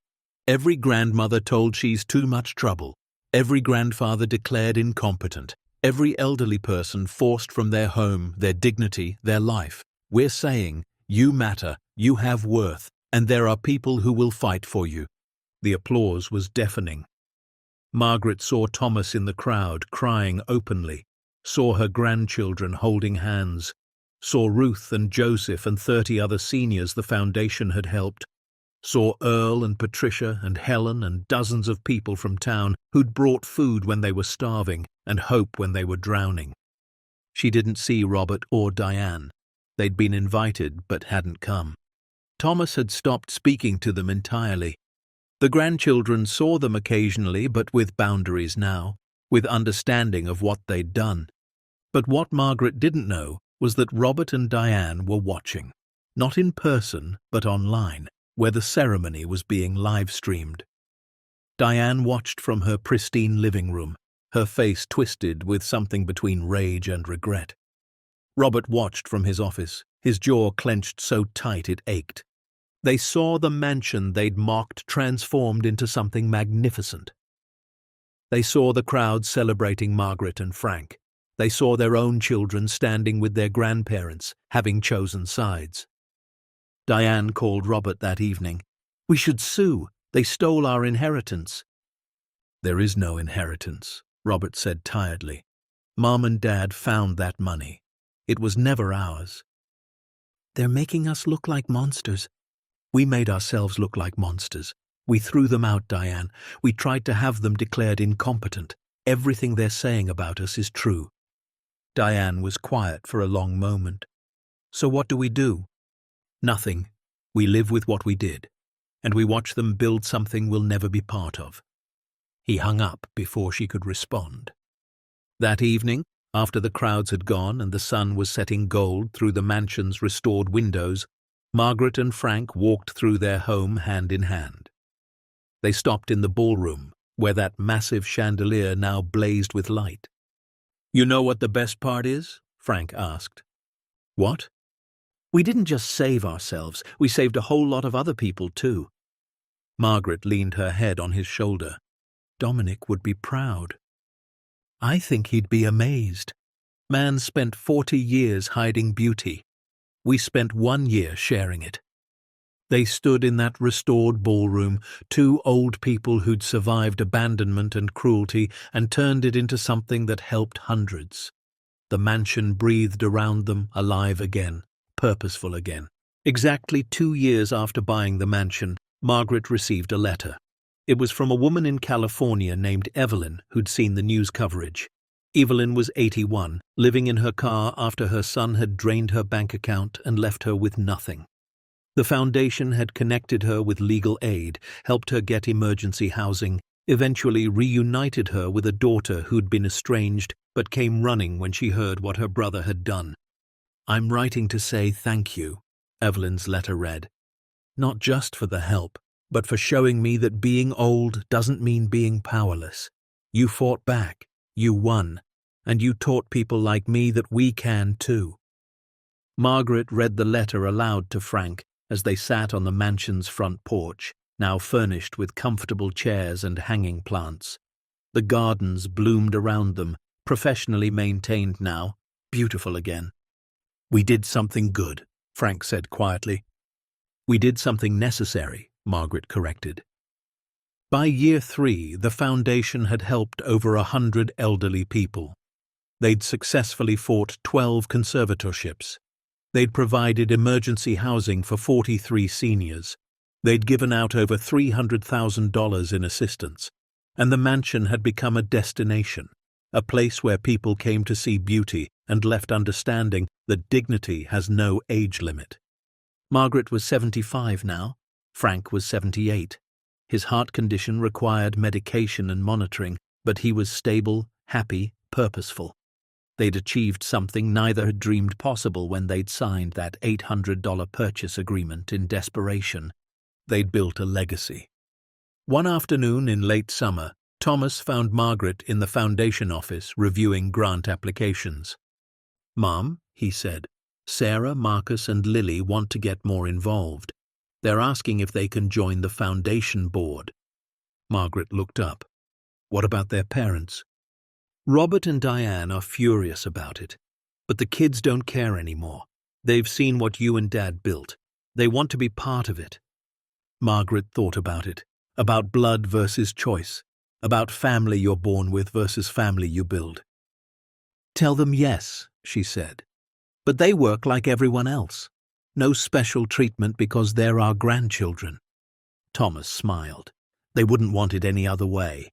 Every grandmother told she's too much trouble. Every grandfather declared incompetent. Every elderly person forced from their home, their dignity, their life. We're saying, you matter, you have worth, and there are people who will fight for you." The applause was deafening. Margaret saw Thomas in the crowd, crying openly, saw her grandchildren holding hands, saw Ruth and Joseph and 30 other seniors the foundation had helped, saw Earl and Patricia and Helen and dozens of people from town who'd brought food when they were starving and hope when they were drowning. She didn't see Robert or Diane. They'd been invited but hadn't come. Thomas had stopped speaking to them entirely. The grandchildren saw them occasionally, but with boundaries now, with understanding of what they'd done. But what Margaret didn't know was that Robert and Diane were watching, not in person but online, where the ceremony was being live-streamed. Diane watched from her pristine living room, her face twisted with something between rage and regret. Robert watched from his office, his jaw clenched so tight it ached. They saw the mansion they'd mocked transformed into something magnificent. They saw the crowd celebrating Margaret and Frank. They saw their own children standing with their grandparents, having chosen sides. Diane called Robert that evening. "We should sue. They stole our inheritance." "There is no inheritance," Robert said tiredly. "Mom and Dad found that money. It was never ours." "They're making us look like monsters." "We made ourselves look like monsters. We threw them out, Diane. We tried to have them declared incompetent. Everything they're saying about us is true." Diane was quiet for a long moment. "So what do we do?" "Nothing. We live with what we did, and we watch them build something we'll never be part of." He hung up before she could respond. That evening, after the crowds had gone and the sun was setting gold through the mansion's restored windows, Margaret and Frank walked through their home hand in hand. They stopped in the ballroom, where that massive chandelier now blazed with light. "You know what the best part is?" Frank asked. "What?" "We didn't just save ourselves, we saved a whole lot of other people too." Margaret leaned her head on his shoulder. "Dominic would be proud." "I think he'd be amazed. Man spent 40 years hiding beauty. We spent 1 year sharing it." They stood in that restored ballroom, two old people who'd survived abandonment and cruelty and turned it into something that helped hundreds. The mansion breathed around them, alive again, purposeful again. Exactly 2 years after buying the mansion, Margaret received a letter. It was from a woman in California named Evelyn who'd seen the news coverage. Evelyn was 81, living in her car after her son had drained her bank account and left her with nothing. The foundation had connected her with legal aid, helped her get emergency housing, eventually reunited her with a daughter who'd been estranged but came running when she heard what her brother had done. "I'm writing to say thank you," Evelyn's letter read. "Not just for the help, but for showing me that being old doesn't mean being powerless. You fought back, you won, and you taught people like me that we can too." Margaret read the letter aloud to Frank as they sat on the mansion's front porch, now furnished with comfortable chairs and hanging plants. The gardens bloomed around them, professionally maintained now, beautiful again. "We did something good," Frank said quietly. "We did something necessary," Margaret corrected. By year 3, the foundation had helped over 100 elderly people. They'd successfully fought 12 conservatorships. They'd provided emergency housing for 43 seniors. They'd given out over $300,000 in assistance. And the mansion had become a destination, a place where people came to see beauty and left understanding that dignity has no age limit. Margaret was 75 now. Frank was 78. His heart condition required medication and monitoring, but he was stable, happy, purposeful. They'd achieved something neither had dreamed possible when they'd signed that $800 purchase agreement in desperation. They'd built a legacy. One afternoon in late summer, Thomas found Margaret in the foundation office reviewing grant applications. "Mom," he said, "Sarah, Marcus, and Lily want to get more involved. They're asking if they can join the foundation board." Margaret looked up. "What about their parents?" "Robert and Diane are furious about it. But the kids don't care anymore. They've seen what you and Dad built. They want to be part of it." Margaret thought about it, about blood versus choice, about family you're born with versus family you build. "Tell them yes," she said. "But they work like everyone else. No special treatment because they're our grandchildren." Thomas smiled. They wouldn't want it any other way.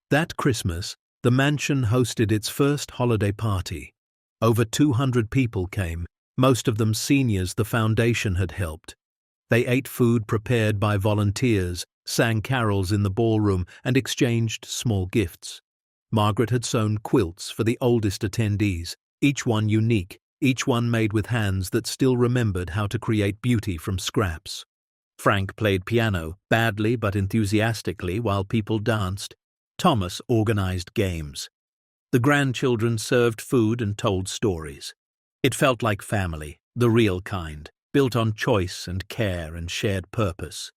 That Christmas, the mansion hosted its first holiday party. Over 200 people came, most of them seniors the foundation had helped. They ate food prepared by volunteers, sang carols in the ballroom, and exchanged small gifts. Margaret had sewn quilts for the oldest attendees, each one unique, each one made with hands that still remembered how to create beauty from scraps. Frank played piano, badly but enthusiastically, while people danced. Thomas organized games. The grandchildren served food and told stories. It felt like family, the real kind, built on choice and care and shared purpose.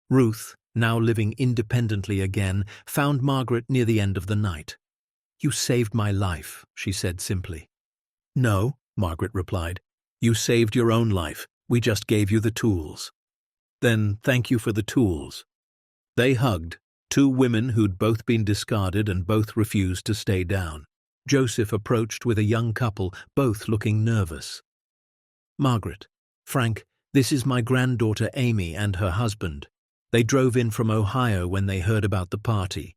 Ruth, now living independently again, found Margaret near the end of the night. "You saved my life," she said simply. "No," Margaret replied. "You saved your own life. We just gave you the tools." "Then thank you for the tools." They hugged, two women who'd both been discarded and both refused to stay down. Joseph approached with a young couple, both looking nervous. "Margaret, Frank, this is my granddaughter Amy and her husband. They drove in from Ohio when they heard about the party.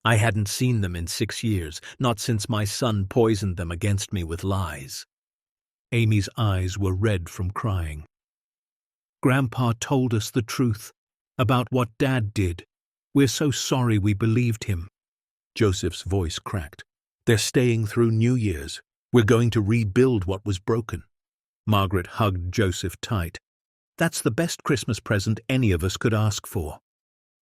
I hadn't seen them in 6 years, not since my son poisoned them against me with lies." Amy's eyes were red from crying. "Grandpa told us the truth about what Dad did. We're so sorry we believed him." Joseph's voice cracked. "They're staying through New Year's. We're going to rebuild what was broken." Margaret hugged Joseph tight. "That's the best Christmas present any of us could ask for."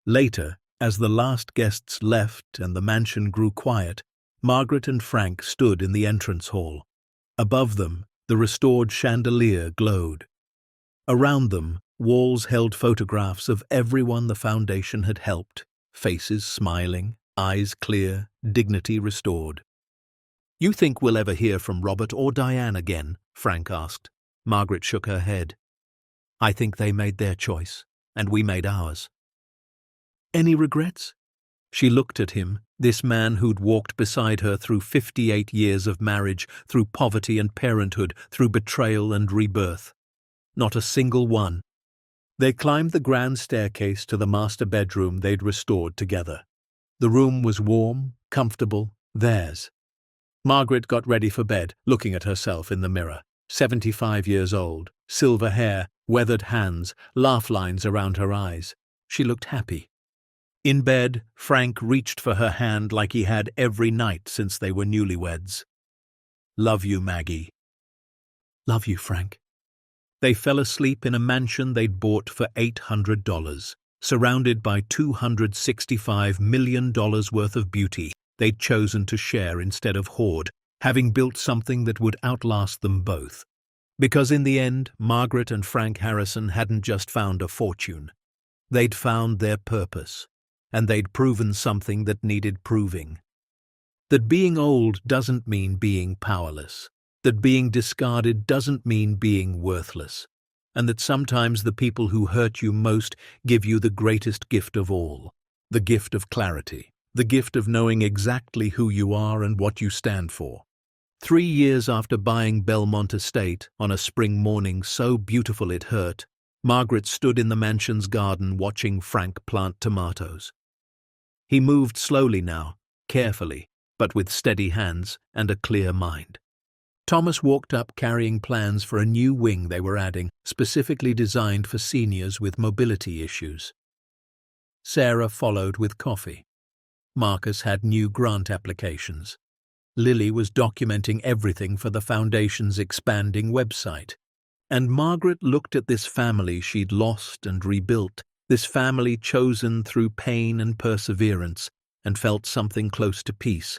Later, as the last guests left and the mansion grew quiet, Margaret and Frank stood in the entrance hall. Above them, the restored chandelier glowed. Around them, walls held photographs of everyone the foundation had helped, faces smiling, eyes clear, dignity restored. "You think we'll ever hear from Robert or Diane again?" Frank asked. Margaret shook her head. "I think they made their choice, and we made ours." "Any regrets?" She looked at him, this man who'd walked beside her through 58 years of marriage, through poverty and parenthood, through betrayal and rebirth. Not a single one. They climbed the grand staircase to the master bedroom they'd restored together. The room was warm, comfortable, theirs. Margaret got ready for bed, looking at herself in the mirror. 75 years old, silver hair, weathered hands, laugh lines around her eyes. She looked happy. In bed, Frank reached for her hand like he had every night since they were newlyweds. "Love you, Maggie." "Love you, Frank." They fell asleep in a mansion they'd bought for $800, surrounded by $265 million worth of beauty they'd chosen to share instead of hoard, having built something that would outlast them both. Because in the end, Margaret and Frank Harrison hadn't just found a fortune. They'd found their purpose, and they'd proven something that needed proving. That being old doesn't mean being powerless. That being discarded doesn't mean being worthless. And that sometimes the people who hurt you most give you the greatest gift of all, the gift of clarity, the gift of knowing exactly who you are and what you stand for. 3 years after buying Belmont Estate, on a spring morning so beautiful it hurt, Margaret stood in the mansion's garden watching Frank plant tomatoes. He moved slowly now, carefully, but with steady hands and a clear mind. Thomas walked up carrying plans for a new wing they were adding, specifically designed for seniors with mobility issues. Sarah followed with coffee. Marcus had new grant applications. Lily was documenting everything for the Foundation's expanding website. And Margaret looked at this family she'd lost and rebuilt, this family chosen through pain and perseverance, and felt something close to peace.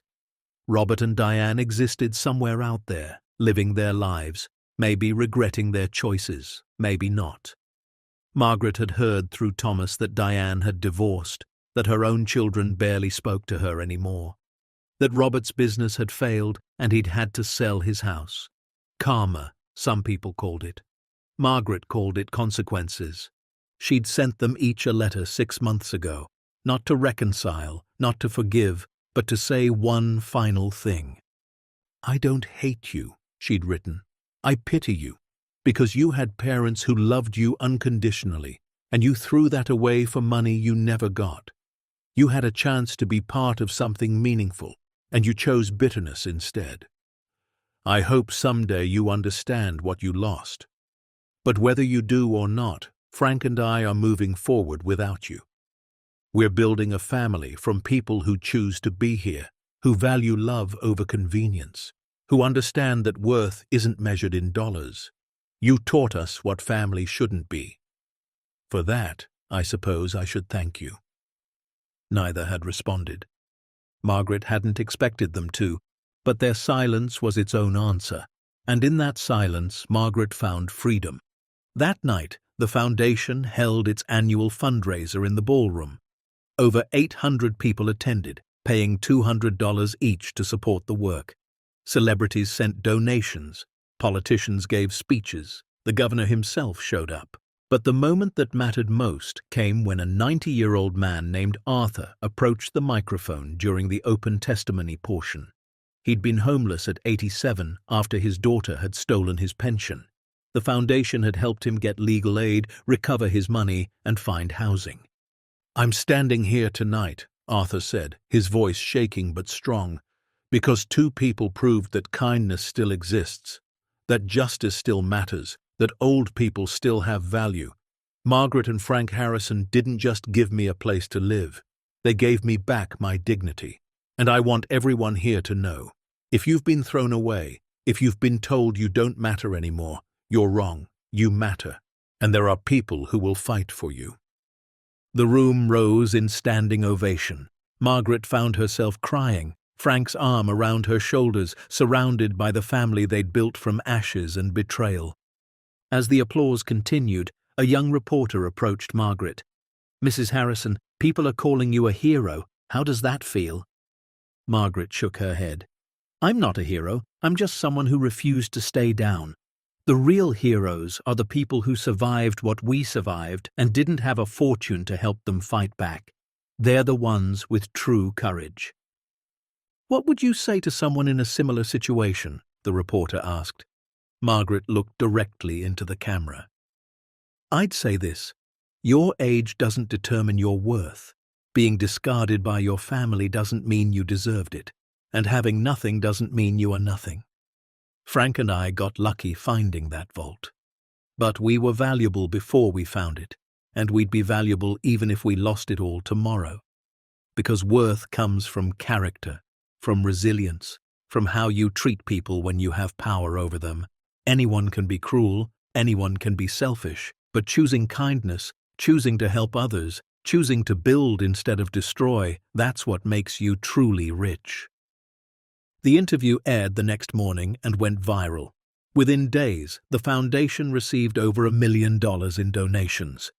Robert and Diane existed somewhere out there, living their lives, maybe regretting their choices, maybe not. Margaret had heard through Thomas that Diane had divorced, that her own children barely spoke to her anymore, that Robert's business had failed and he'd had to sell his house. Karma, some people called it. Margaret called it consequences. She'd sent them each a letter 6 months ago, not to reconcile, not to forgive, but to say one final thing. "I don't hate you," she'd written. "I pity you, because you had parents who loved you unconditionally, and you threw that away for money you never got. You had a chance to be part of something meaningful, and you chose bitterness instead. I hope someday you understand what you lost. But whether you do or not, Frank and I are moving forward without you. We're building a family from people who choose to be here, who value love over convenience, who understand that worth isn't measured in dollars. You taught us what family shouldn't be. For that, I suppose I should thank you." Neither had responded. Margaret hadn't expected them to, but their silence was its own answer, and in that silence Margaret found freedom. That night, the foundation held its annual fundraiser in the ballroom. Over 800 people attended, paying $200 each to support the work. Celebrities sent donations, politicians gave speeches, the governor himself showed up. But the moment that mattered most came when a 90-year-old man named Arthur approached the microphone during the open testimony portion. He'd been homeless at 87 after his daughter had stolen his pension. The foundation had helped him get legal aid, recover his money, and find housing. "I'm standing here tonight," Arthur said, his voice shaking but strong, "because two people proved that kindness still exists, that justice still matters, that old people still have value. Margaret and Frank Harrison didn't just give me a place to live. They gave me back my dignity. And I want everyone here to know, if you've been thrown away, if you've been told you don't matter anymore, you're wrong. You matter. And there are people who will fight for you." The room rose in standing ovation. Margaret found herself crying, Frank's arm around her shoulders, surrounded by the family they'd built from ashes and betrayal. As the applause continued, a young reporter approached Margaret. "Mrs. Harrison, people are calling you a hero. How does that feel?" Margaret shook her head. "I'm not a hero. I'm just someone who refused to stay down. The real heroes are the people who survived what we survived and didn't have a fortune to help them fight back. They're the ones with true courage." "What would you say to someone in a similar situation?" the reporter asked. Margaret looked directly into the camera. "I'd say this. Your age doesn't determine your worth. Being discarded by your family doesn't mean you deserved it, and having nothing doesn't mean you are nothing. Frank and I got lucky finding that vault. But we were valuable before we found it, and we'd be valuable even if we lost it all tomorrow. Because worth comes from character, from resilience, from how you treat people when you have power over them. Anyone can be cruel, anyone can be selfish, but choosing kindness, choosing to help others, choosing to build instead of destroy, that's what makes you truly rich." The interview aired the next morning and went viral. Within days, the foundation received over $1 million in donations.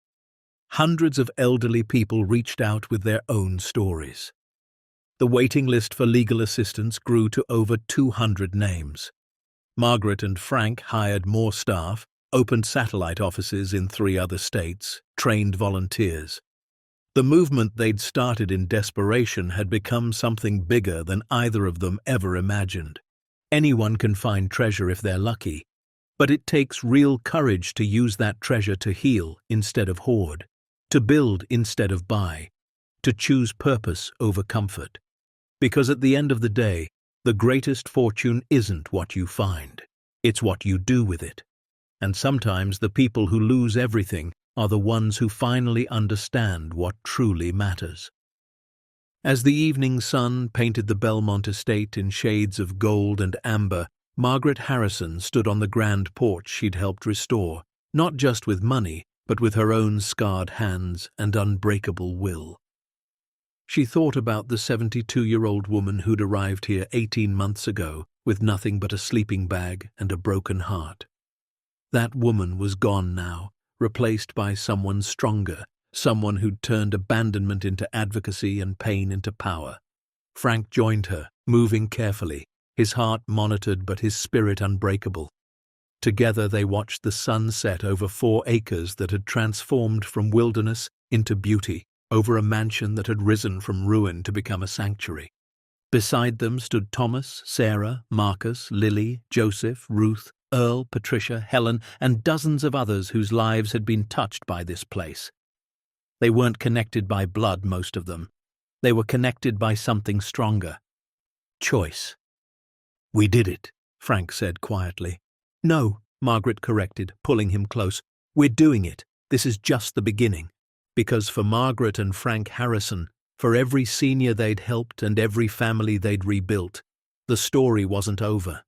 Hundreds of elderly people reached out with their own stories. The waiting list for legal assistance grew to over 200 names. Margaret and Frank hired more staff, opened satellite offices in 3 other states, trained volunteers. The movement they'd started in desperation had become something bigger than either of them ever imagined. Anyone can find treasure if they're lucky, but it takes real courage to use that treasure to heal instead of hoard, to build instead of buy, to choose purpose over comfort. Because at the end of the day, the greatest fortune isn't what you find, it's what you do with it. And sometimes the people who lose everything are the ones who finally understand what truly matters. As the evening sun painted the Belmont estate in shades of gold and amber, Margaret Harrison stood on the grand porch she'd helped restore, not just with money, but with her own scarred hands and unbreakable will. She thought about the 72-year-old woman who'd arrived here 18 months ago with nothing but a sleeping bag and a broken heart. That woman was gone now, replaced by someone stronger, someone who'd turned abandonment into advocacy and pain into power. Frank joined her, moving carefully, his heart monitored but his spirit unbreakable. Together they watched the sun set over 4 acres that had transformed from wilderness into beauty, over a mansion that had risen from ruin to become a sanctuary. Beside them stood Thomas, Sarah, Marcus, Lily, Joseph, Ruth, Earl, Patricia, Helen, and dozens of others whose lives had been touched by this place. They weren't connected by blood, most of them. They were connected by something stronger. Choice. "We did it," Frank said quietly. No, Margaret corrected, pulling him close. We're doing it. This is just the beginning. Because for Margaret and Frank Harrison, for every senior they'd helped and every family they'd rebuilt, the story wasn't over.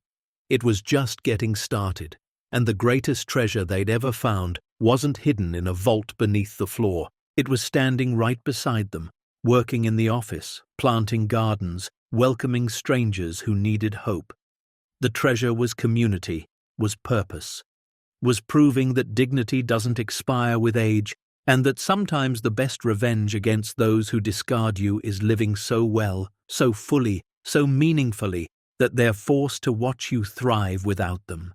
It was just getting started, and the greatest treasure they'd ever found wasn't hidden in a vault beneath the floor. It was standing right beside them, working in the office, planting gardens, welcoming strangers who needed hope. The treasure was community, was purpose, was proving that dignity doesn't expire with age, and that sometimes the best revenge against those who discard you is living so well, so fully, so meaningfully, that they're forced to watch you thrive without them.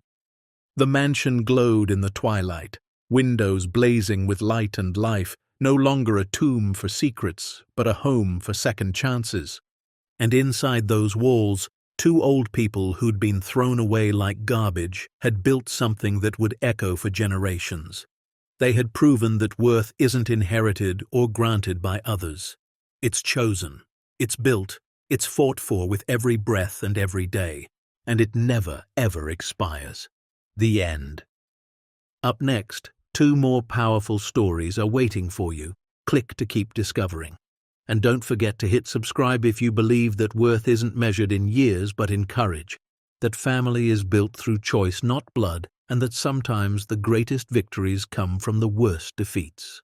The mansion glowed in the twilight, windows blazing with light and life, no longer a tomb for secrets, but a home for second chances. And inside those walls, two old people who'd been thrown away like garbage had built something that would echo for generations. They had proven that worth isn't inherited or granted by others. It's chosen, it's built, it's fought for with every breath and every day, and it never, ever expires. The end. Up next, 2 more powerful stories are waiting for you. Click to keep discovering. And don't forget to hit subscribe if you believe that worth isn't measured in years but in courage, that family is built through choice, not blood, and that sometimes the greatest victories come from the worst defeats.